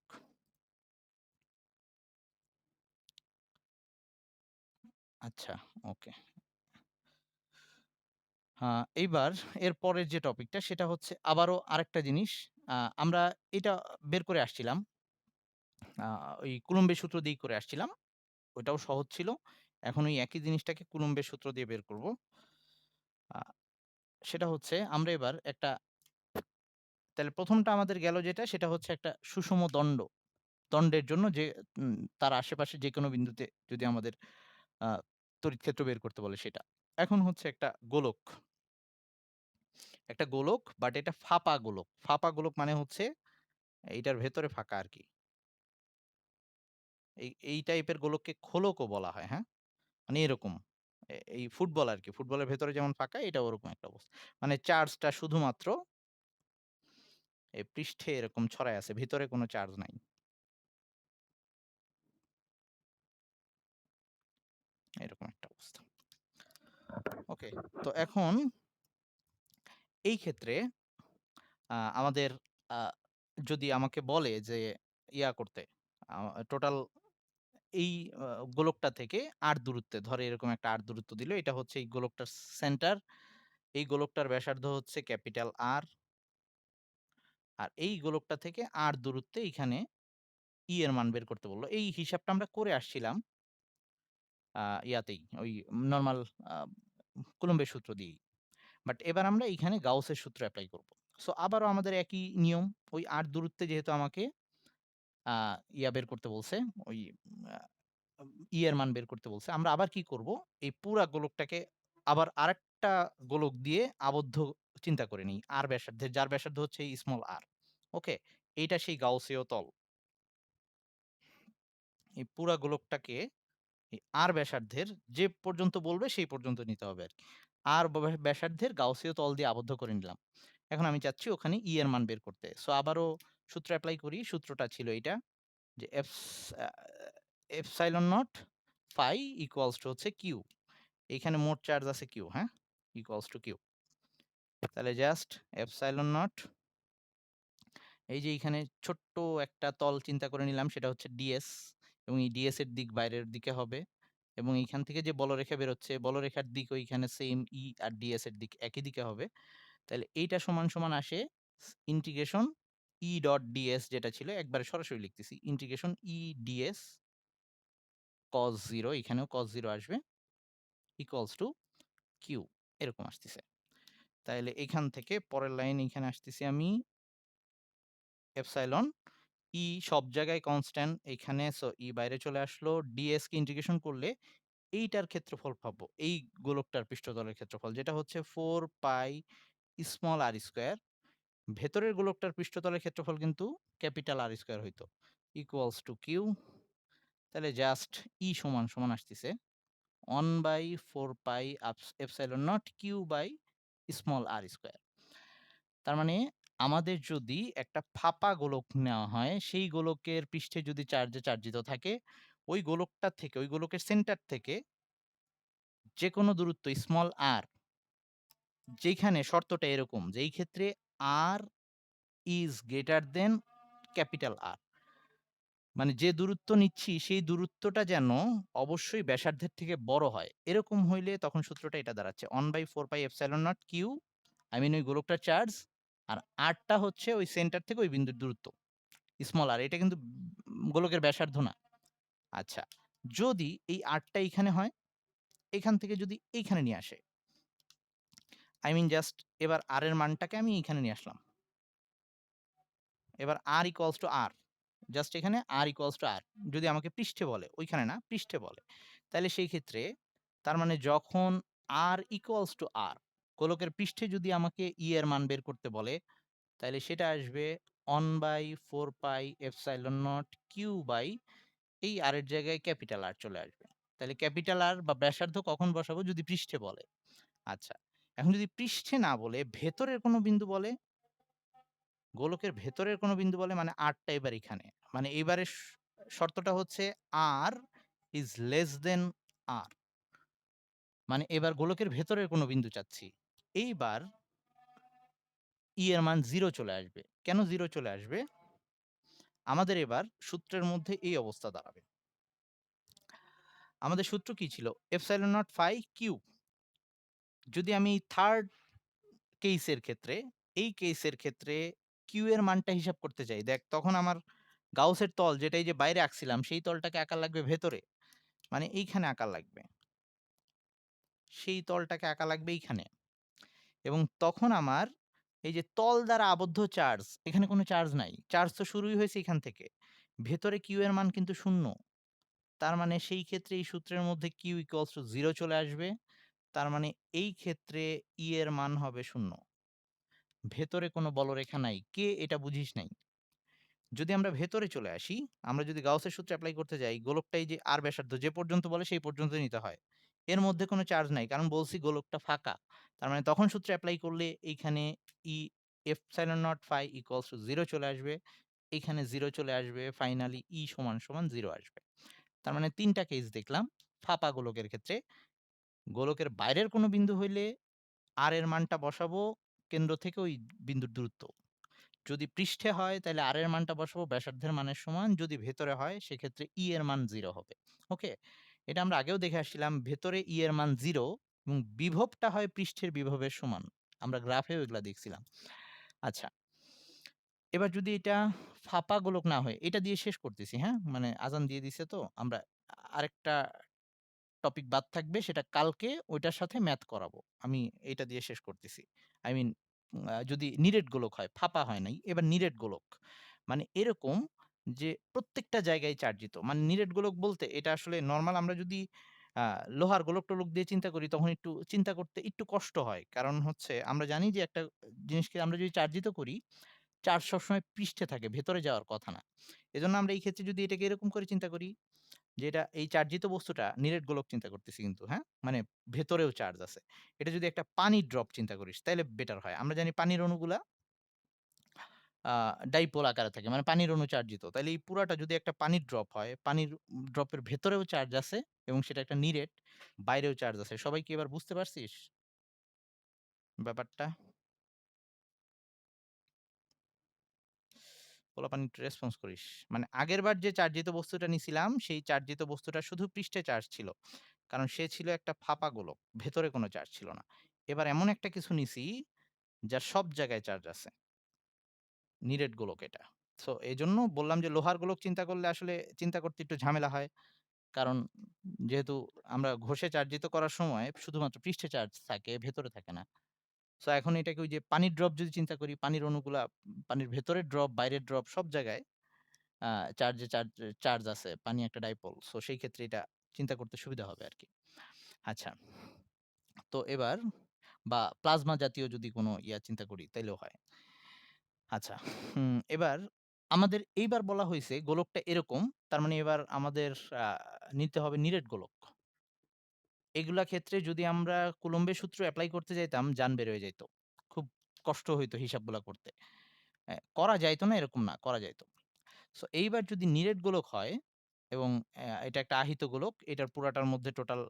আচ্ছা, ওকে। এইবার এর পরের যে টপিকটা সেটা হচ্ছে আবারও আরেকটা জিনিস। আমরা এটা বের করে আসছিলাম। আ ওই কুলম্বের সূত্র দিয়েই করে আসছিলাম। ওইটাও সহজ ছিল। এখন ওই একই জিনিসটাকে কুলম্বের সূত্র দিয়ে বের করব। আ সেটা হচ্ছে আমরা এবার একটা, তাহলে ১ম টা আমাদের গেল যেটা সেটা হচ্ছে একটা সুষম দণ্ডের জন্য যে তার আশেপাশে যেকোনো বিন্দুতে যদি আমাদের আ তড়িৎ ক্ষেত্র বের করতে বলে সেটা। এখন হচ্ছে একটা গোলক। একটা গোলক বাট এটা ফাঁপা গোলক। ফাঁপা গোলক মানে হচ্ছে এইটার ভেতরে ফাঁকা আরকি। এই টাইপের গোলককে খোলকও বলা হয়, হ্যাঁ? মানে এরকম। এই ফুটবল আরকি। ফুটবলের ভেতরে যেমন ফাঁকা এটা ওরকম একটা অবস্থা। মানে চার্জটা শুধুমাত্র এই পৃষ্ঠে এরকম ছড়ায় আছে। ভিতরে কোনো চার্জ নাই। এরকম একটা অবস্থা। ওকে। তো এখন এই ক্ষেত্রে আমাদের আ যদি আমাকে বলে যে করতে আ টোটাল এই আ গোলকটা থেকে r দূরত্বে, ধরে এরকম একটা r দূরত্ব দিল। এটা হচ্ছে এই গোলকটার সেন্টার। এই গোলকটার ব্যাসার্ধ হচ্ছে ক্যাপিটাল R। আর এই গোলকটা থেকে r দূরত্বে এখানে এর মান বের করতে বলল। এই হিসাবটা আমরা করে আসছিলাম ইয়াতেই ওই নরমাল আ কুলম্বের সূত্র দিয়েই। বাট এবার আমরা এইখানে গাউসের সূত্র এপ্লাই করব। সো আবারও আমাদের একই নিয়ম। ওই r দূরত্বে যেহেতু আমাকে আ বের করতে বলছে, ওই আ এর মান বের করতে বলছে। আমরা আবার কি করব? এই পুরা গোলকটাকে আবার আরেকটা গোলক দিয়ে আবদ্ধ চিন্তা করে নিই। r ব্যাসার্ধের, যার ব্যাসার্ধ হচ্ছে এই স্মল r। ওকে? এইটা সেই গাউসীয় তল। এই পুরা গোলকটাকে এই r ব্যাসার্ধের যে পর্যন্ত বলবে সেই পর্যন্ত নিতে হবে আরকি। r ব্যাসার্ধের গাউসীয় তল দিয়ে আবদ্ধ করে নিলাম। এখন আমি চাচ্ছি ওখানে এর মান বের করতে। সো আবারও সূত্র এপ্লাই করি। সূত্রটা ছিল এইটা যে uh epsilon not phi equals to হচ্ছে কিউ। এইখানে মোট চার্জ আছে কিউ, হ্যাঁ? Equals to Q. তাহলে জাস্ট এপসাইলন নট, এই যে এইখানে ছোট্ট একটা তল চিন্তা করে নিলাম সেটা হচ্ছে ডিএস, এবং এই ডিএস এর দিক বাইরের দিকে হবে এবং এইখান থেকে যে বলরেখা বেরোচ্ছে বলরেখার দিক ওইখানে সেম ই আর ডিএস এর দিক একই দিকে হবে। তাহলে এইটা সমান সমান আসে ইন্টিগ্রেশন ই ডট ডিএস, যেটা ছিল একবারে সরাসরি লিখতেছি ইন্টিগ্রেশন ই ডিএস কস 0, এখানেও কস 0 আসবে, ইকুয়ালস টু কিউ এরকম আসতেছে। তাইলে এখান থেকে পরের লাইন এখানে আসতেছি আমি এপসাইলন সব জায়গায় কনস্ট্যান্ট এখানে, সো বাইরে চলে আসলো। ডিএস কে ইন্টিগ্রেশন করলে এইটার ক্ষেত্রফল পাবো, এই গোলকটার পৃষ্ঠতলের ক্ষেত্রফল যেটা হচ্ছে 4 পাই স্মল r স্কয়ার ভেতরের গোলকটার পৃষ্ঠতলের ক্ষেত্রফল কিন্তু ক্যাপিটাল আর স্কয়ার হইতো। Equals to Q. তাহলে জাস্ট ই সমান সমান আসতেছে 1/4 pi epsilon not Q by small R square. তার মানে আমাদের যদি একটা ফাঁপা গোলক নেওয়া হয়, সেই গোলকের পৃষ্ঠে যদি চার্জে চার্জিত থাকে, ওই গোলকটা থেকে, ওই গোলকের সেন্টার থেকে যেকোনো দূরত্ব স্মল আর, যেখানে শর্তটা এরকম যে এই ক্ষেত্রে r is greater than capital R, মানে যে দূরত্ব নিচ্ছি সেই দূরত্বটা যেন অবশ্যই ব্যাসার্ধের থেকে বড় হয়, এরকম হইলে তখন সূত্রটা এটা দাঁড়াচ্ছে 1/4 pi epsilon not Q, I mean ওই গোলকটার চার্জ, আর আরটা হচ্ছে ওই সেন্টার থেকে ওই বিন্দুর দূরত্ব স্মল আর, এটা কিন্তু গোলকের ব্যাসার্ধ না। আচ্ছা, যদি এই আরটা এইখানে হয়, এখান থেকে যদি এইখানে নিয়ে আসে, আই মিন জাস্ট এবার আর এর মানটাকে আমি এইখানে নিয়ে আসলাম। এবার আর ইকুয়ালস টু আর, জাস্ট এখানে আর ইকুয়ালস টু আর, যদি আমাকে পৃষ্ঠে বলে, ওইখানে না পৃষ্ঠে বলে, তাহলে সেই ক্ষেত্রে তার মানে যখন আর ইকুয়ালস টু আর, গোলকের পৃষ্ঠে যদি আমাকে ই এর মান বের করতে বলে, তাহলে সেটা আসবে 1/4 pi epsilon not Q by এই আর এর জায়গায় ক্যাপিটাল আর চলে আসবে। তাহলে ক্যাপিটাল আর বা ব্যাসার্ধ কখন বসাবো? যদি পৃষ্ঠে বলে। আচ্ছা, এখন যদি পৃষ্ঠে না বলে ভেতরের কোনো বিন্দু বলে, গোলকের ভেতরের কোনো বিন্দু বলে, মানে আরটা এবার এখানে, মানে এবারে শর্তটা হচ্ছে আর ইজ লেস দেন আর, মানে এবার গোলকের ভেতরের কোনো বিন্দু চাচ্ছি। এইবার ই এর মান 0 চলে আসবে। কেন 0 চলে আসবে? আমাদের এবার সূত্রের মধ্যে এই অবস্থা দাঁড়াবে। আমাদের সূত্র কি ছিল? Epsilon not phi Q. যদি আমি থার্ড কেসের ক্ষেত্রে, এই কেসের ক্ষেত্রে কিউ এর মানটা হিসাব করতে চাই, দেখ তখন আমার গাউসের তল, যেটা এই যে বাইরে আঁকছিলাম, সেই তলটাকে আঁকা লাগবে ভেতরে, মানে এইখানে আঁকা লাগবে, সেই তলটাকে আঁকা লাগবে এইখানে। এবং তখন আমার এই যে তল দ্বারা আবদ্ধ চার্জ, এখানে কোনো চার্জ নাই, চার্জ তো শুরুই হয়েছে এখান থেকে, ভেতরে কিউ এর মান কিন্তু শূন্য। তার মানে সেই ক্ষেত্রে এই সূত্রের মধ্যে কিউ ইকুয়ালস টু 0 চলে আসবে। তার মানে এই ক্ষেত্রে ই এর মান হবে শূন্য। ভেতরে কোনো বলরেখা নাই, কে এটা বুঝিস নাই। যদি আমরা ভেতরে চলে আসি, আমরা যদি গাউসের সূত্র এপ্লাই করতে যাই, গোলকটা এই যে আর ব্যাসার্ধ যে পর্যন্ত বলে সেই পর্যন্ত নিতে হয়। এর মধ্যে কোনো চার্জ নাই, কারণ বলছি গোলকটা ফাঁকা। তার মানে তখন সূত্র এপ্লাই করলে এইখানে E epsilon not phi equals to 0 চলে আসবে। এখানে 0 চলে আসবে। ফাইনালি ই সমান সমান 0 আসবে। তার মানে ৩ টা কেস দেখলাম ফাঁপা গোলকের ক্ষেত্রে। গোলকের বাইরের কোনো বিন্দু হইলে আর এর মানটা বসাবো কেন্দ্র থেকে ওই বিন্দুর দূরত্ব। যদি পৃষ্ঠে হয় তাহলে আর এর মানটা বসাবো ব্যাসার্ধের মানের সমান, যদি ভেতরে হয় সেক্ষেত্রে ই এর মান 0 হবে। ওকে? এটা আমরা আগেও দেখে আসছিলাম, ভেতরে ই এর মান 0 এবং বিভবটা হয় পৃষ্ঠের বিভবের সমান। আমরা গ্রাফেও এগুলা দেখছিলাম। আচ্ছা, এবার যদি এটা ফাঁপা গোলক না হয়, এটা দিয়ে শেষ করতেছি, হ্যাঁ? মানে আজান দিয়ে দিছে তো, আমরা আরেকটা টপিক বাদ থাকবে, সেটা কালকে ওইটার সাথে ম্যাথ করাবো। আমি এটা দিয়ে শেষ করতেছি। আই মিন যদি নিরেট গোলক হয়, ফাঁপা হয় নাই। এবার নিরেট গোলক। মানে এরকম যে প্রত্যেকটা জায়গায় চার্জিত। মানে নিরেট গোলক বলতে এটা আসলে নরমাল আমরা যদি আ লোহার গোলক-টোলক দিয়ে চিন্তা করি, তখন একটু চিন্তা করতে একটু কষ্ট হয়। কারণ হচ্ছে আমরা জানি যে একটা জিনিসকে আমরা যদি চার্জিত করি, চার্জ সবসময় পৃষ্ঠে থাকে, ভেতরে যাওয়ার কথা না। এজন্য আমরা এই ক্ষেত্রে যদি এটাকে এরকম করে চিন্তা করি, যে এটা এই চার্জিত বস্তুটা নিরেট গোলক চিন্তা করতেছি কিন্তু, হ্যাঁ? মানে ভেতরেও চার্জ আছে। এটা যদি একটা পানির ড্রপ চিন্তা করিস তাইলে বেটার হয়। আমরা জানি পানির অণুগুলা আ ডাইপোল আকারে থাকে। মানে পানির অণু চার্জিত। তাইলে এই পুরাটা যদি একটা পানির ড্রপ হয়, পানির ড্রপের ভেতরেও চার্জ আছে এবং সেটা একটা নিরেট, বাইরেও চার্জ আছে। সবাই কি এবার বুঝতে পারছিস ব্যাপারটা? পোলাপান একটু রেসপন্স করিস। মানে আগেরবার যে চার্জিত বস্তুটা নিছিলাম, সেই চার্জিত বস্তুটা শুধু পৃষ্ঠে চার্জ ছিল। কারণ সে ছিল একটা ফাঁপা গোলক। ভেতরে কোনো চার্জ ছিল না। এবার এমন একটা কিছু নিছি যার সব জায়গায় চার্জ আছে। নিরেট গোলক এটা। সো এজন্য বললাম যে লোহার গোলক চিন্তা করলে আসলে চিন্তা করতে একটু ঝামেলা হয়। কারণ যেহেতু আমরা ঘষে চার্জিত করার সময় শুধুমাত্র পৃষ্ঠে চার্জ থাকে, ভেতরে থাকে না। সো এখন এটাকে ওই যে পানির ড্রপ যদি চিন্তা করি, পানির অণুগুলা পানির ভেতরের ড্রপ, বাইরের ড্রপ সব জায়গায় আ চার্জ আছে। পানি একটা ডাইপোল। সো সেই ক্ষেত্রে এটা চিন্তা করতে সুবিধা হবে আরকি। আচ্ছা। তো এবার বা প্লাজমা জাতীয় যদি কোনো চিন্তা করি তাইলেও হয়। আচ্ছা। এবার আমাদের এইবার বলা হইছে গোলকটা এরকম। তার মানে এবার আমাদের আ নিতে হবে নিরেট গোলক। এগুলা ক্ষেত্রে যদি আমরা কুলম্বের সূত্র এপ্লাই করতে যাইতাম, জান বের হয়ে যাইত। খুব কষ্ট হইতো হিসাবগুলা করতে। করা যাইত না এরকম না, করা যাইত। সো এইবার যদি নিরেট গোলক হয় এবং এটা একটা আহিত গোলক, এটার পুরাটার মধ্যে টোটাল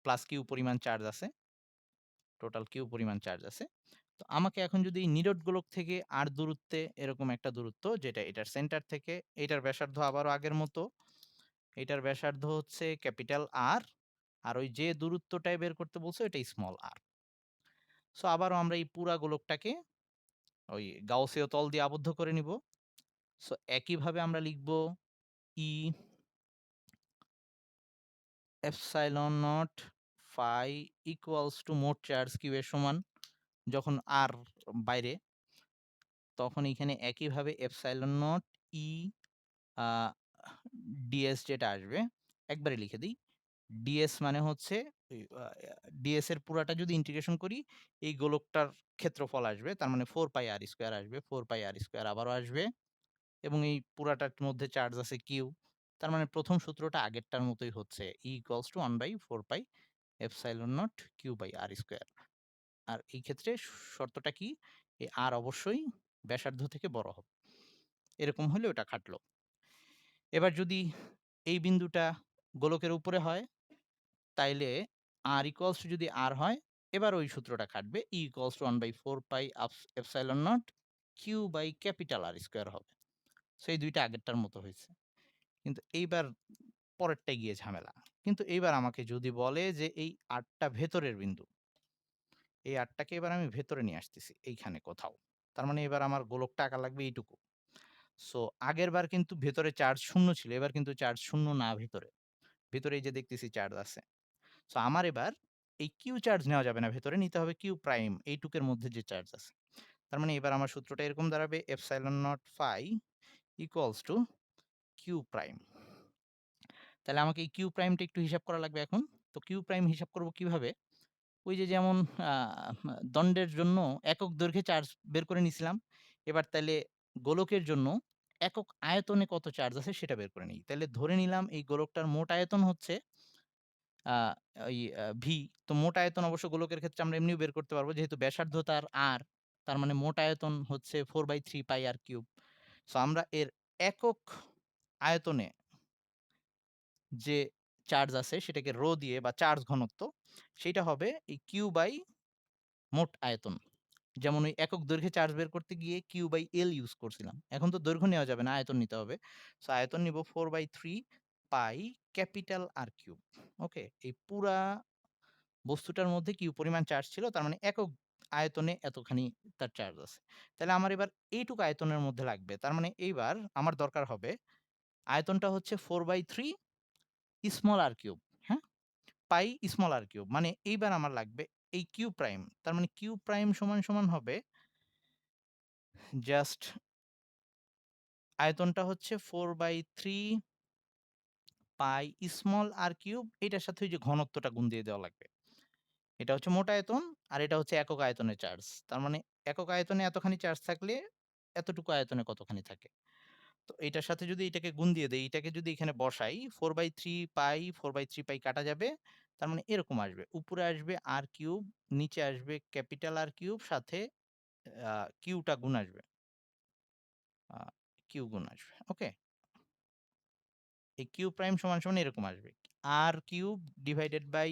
প্লাস কিউ পরিমাণ চার্জ আছে। টোটাল কিউ পরিমাণ চার্জ আছে। তো আমাকে এখন যদি এই নিরোট গোলক থেকে আর দূরত্বে এরকম একটা দূরত্ব যেটা এটার সেন্টার থেকে এটার ব্যাসার্ধ আবারও আগের মতো। এটার ব্যাসার্ধ হচ্ছে ক্যাপিটাল আর। আর ওই যে দূরত্বটাই বের করতে বলছে এটা স্মল আর। সো আবারও আমরা এই পুরা গোলকটাকে ওই গাউসীয় তল দিয়ে আবদ্ধ করে নিব। সো একইভাবে আমরা লিখব E epsilon not phi equals to মোট চার্জ কিউ এর সমান যখন আর বাইরে, তখন এখানে একইভাবে epsilon nought E uh ds যেটা আসবে, একবারে লিখে দেই। ডিএস মানে হচ্ছে ওই ডিএস এর পুরাটা যদি ইন্টিগ্রেশন করি, এই গোলকটার ক্ষেত্রফল আসবে। তার মানে 4 পাই আর স্কয়ার আসবে। 4 পাই আর স্কয়ার আবারও আসবে এবং এই পুরাটার মধ্যে চার্জ আছে কিউ। তার মানে ১ম সূত্রটা আগেরটার মতোই হচ্ছে E equals to 1/4 pi epsilon not Q by R square. আর এই ক্ষেত্রে শর্তটা কি? এই আর অবশ্যই ব্যাসার্ধ থেকে বড় হবে। এরকম হলে ওটা খাটলো। এবার যদি এই বিন্দুটা গোলকের উপরে হয়, তাইলে r ইকুয়ালস টু যদি r হয়, এবার ওই সূত্রটা খাটবে। E equals to 1/4 pi epsilon not Q by capital R square হবে। সো এই ২ টা আগেরটার মতো হইছে। কিন্তু এইবার পরেরটায় গিয়ে ঝামেলা। কিন্তু এইবার আমাকে যদি বলে যে এই ৮ টা ভেতরের বিন্দু, এই ৮ টাকে এবার আমি ভেতরে নিয়ে আসতেছি এইখানে কোথাও। তার মানে এবার আমার গোলকটা আঁকা লাগবে এইটুকু। সো আগেরবার কিন্তু ভেতরে চার্জ 0 ছিল। এবার কিন্তু চার্জ 0 না ভেতরে। ভেতরে এই যে দেখতেছি চার্জ আছে। সো আমার এবার এই কিউ চার্জ নেওয়া যাবে না ভেতরে, নিতে হবে কিউ প্রাইম এইটুকের মধ্যে যে চার্জ আছে। তার মানে এবার আমার সূত্রটা এরকম দাঁড়াবে epsilon not phi equals to Q prime. তাহলে আমাকে এই কিউ প্রাইমটা একটু হিসাব করা লাগবে এখন। তো কিউ প্রাইম হিসাব করব কিভাবে? ওই যে যেমন আ দণ্ডের জন্য একক দৈর্ঘ্যে চার্জ বের করে নিছিলাম। এবার তাইলে গোলকের জন্য একক আয়তনে কত চার্জ আছে সেটা বের করে নিই। তাইলে ধরে নিলাম এই গোলকটার মোট আয়তন হচ্ছে আ ওই ভি। তো মোট আয়তন অবশ্য গোলকের ক্ষেত্রে আমরা এমনিও বের করতে পারবো। যেহেতু ব্যাসার্ধ তার আর, তার মানে মোট আয়তন হচ্ছে 4/3 পাই আর কিউব। সো আমরা এর একক আয়তনে যে চার্জ আছে সেটাকে রো দিয়ে বা চার্জ ঘনত্ব সেইটা হবে এই কিউ বাই মোট আয়তন। যেমন ওই একক দৈর্ঘ্যে চার্জ বের করতে গিয়ে কিউ বাই এল ইউজ করছিলাম। এখন তো দৈর্ঘ্য নেওয়া যাবে না, আয়তন নিতে হবে। সো আয়তন নিব 4/3 পাই ক্যাপিটাল আর কিউব। ওকে? এই পুরা বস্তুটার মধ্যে কিউ পরিমাণ চার্জ ছিল। তার মানে একক আয়তনে এতখানি তার চার্জ আছে। তাহলে আমার এবার এইটুকু আয়তনের মধ্যে লাগবে। তার মানে এইবার আমার দরকার হবে আয়তনটা হচ্ছে 4/3 স্মল আর কিউব। হ্যাঁ? পাই স্মল আর কিউব। মানে এইবার আমার লাগবে এই কিউ প্রাইম। তার মানে কিউ প্রাইম সমান হবে জাস্ট আয়তনটা হচ্ছে 4/3 পাই স্মল আর কিউব, এটার সাথে ওই যে ঘনত্বটা গুণ দিয়ে দেওয়া লাগবে। এটা হচ্ছে মোট আয়তন আর এটা হচ্ছে একক আয়তনের চার্জ। তার মানে একক আয়তনে এতখানি চার্জ থাকলে এতটুকু আয়তনে কতখানি থাকে। তো এটার সাথে যদি এটাকে গুণ দিয়ে দেই, এটাকে যদি এখানে বসাই 4/3 পাই 4/3 পাই কাটা যাবে। তার মানে এরকম আসবে। উপরে আসবে আর কিউব, নিচে আসবে ক্যাপিটাল আর কিউব, সাথে আ কিউটা গুণ আসবে। আ কিউ গুণ আসবে। ওকে? এই কিউ প্রাইম এরকম আসবে। R cube divided by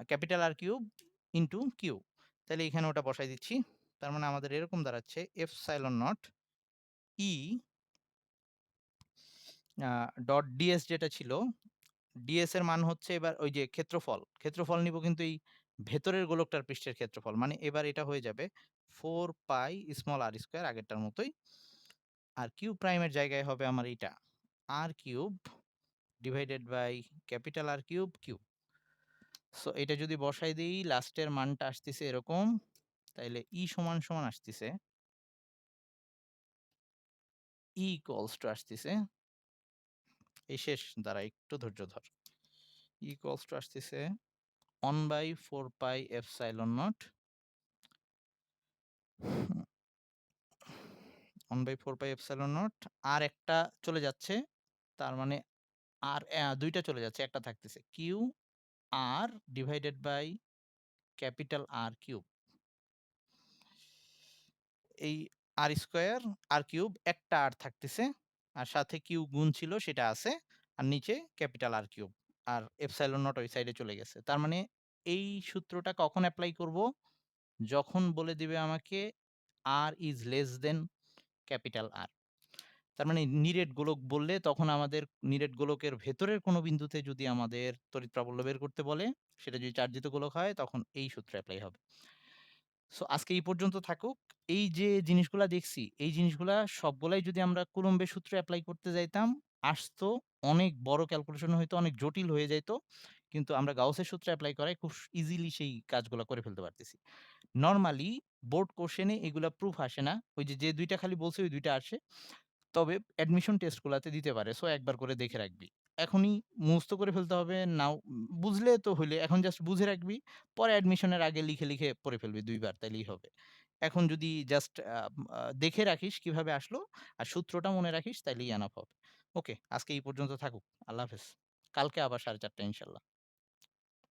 capital R cube into Q. তাহলে এখানে ওটা বসাই দিচ্ছি। তার মানে আমাদের এরকম দাঁড়াচ্ছে এপসাইলন নট ই আ ডট ডিএস যেটা ছিল, ডিএস এর মান হচ্ছে এবার ওই যে ক্ষেত্রফল। ক্ষেত্রফল নিব কিন্তু এই ভেতরের গোলকটার পৃষ্ঠের ক্ষেত্রফল। মানে এবার এটা হয়ে যাবে 4 পাই স্মল আর স্কয়ার আগেরটার মতোই। আর কিউ প্রাইম এর জায়গায় হবে আমার এইটা r cube divided by capital R cube Q. So এটা যদি বসাই দেই লাস্টের মানটা আসতেছে এরকম। তাইলে সমান আসতেছে ইকুয়ালস টু আসতেছে এই শেষ দাঁড়া একটু ধৈর্য ধর। ইকুয়ালস টু আসতেছে 1/4 pi epsilon nought 1/4 pi epsilon nought আর একটা চলে যাচ্ছে। তার মানে আর ২ টা চলে যাচ্ছে। একটা থাকতেছে। Q R divided by capital R cube. এই আর স্কয়ার আর কিউব একটা আর থাকতেছে। আর সাথে কিউ গুণ ছিল সেটা আছে। আর নিচে ক্যাপিটাল আর কিউব। আর এপসাইলন নট ওই সাইডে চলে গেছে। তার মানে এই সূত্রটা কখন এপ্লাই করব? যখন বলে দিবে আমাকে আর ইস লেস দেন ক্যাপিটাল আর। তার মানে নিরেট গোলক বললে তখন আমাদের নিরেট গোলকের ভেতরের কোনো বিন্দুতে যদি আমাদের তড়িৎ প্রাবল্য বের করতে বলে, সেটা যদি চার্জিত গোলক হয় তখন এই সূত্র এপ্লাই হবে। সো আজকে এই পর্যন্ত থাকুক। এই যে জিনিসগুলা দেখছি, এই জিনিসগুলা সবগুলাই যদি আমরা কুলম্বের সূত্র এপ্লাই করতে যাইতাম, আসতো অনেক বড় ক্যালকুলেশন হইতো, অনেক জটিল হয়ে যাইত। কিন্তু আমরা গাউসের সূত্র এপ্লাই করায় খুব ইজিলি সেই কাজগুলা করে ফেলতে পারতেছি। নরমালি বোর্ড কোশ্চেনে এগুলা প্রুফ আসে না। ওই যে, যে ২ টা খালি বলছি ওই ২ টা আসে। তবে অ্যাডমিশন টেস্ট গুলাতে দিতে পারে। সো একবার করে দেখে রাখবি। এখনই মুখস্থ করে ফেলতে হবে নাও বুঝলে তো হইলে এখন জাস্ট বুঝে রাখবি। পরে অ্যাডমিশনের আগে লিখে, লিখে পড়ে ফেলবি ২ বার তাইলেই হবে। এখন যদি জাস্ট দেখে রাখিস কিভাবে আসলো আর সূত্রটা মনে রাখিস তাইলেই এনাফ হবে। ওকে, আজকে এই পর্যন্ত থাকুক। আল্লাহ হাফেজ। কালকে আবার ৪:৩০ ইনশাআল্লাহ।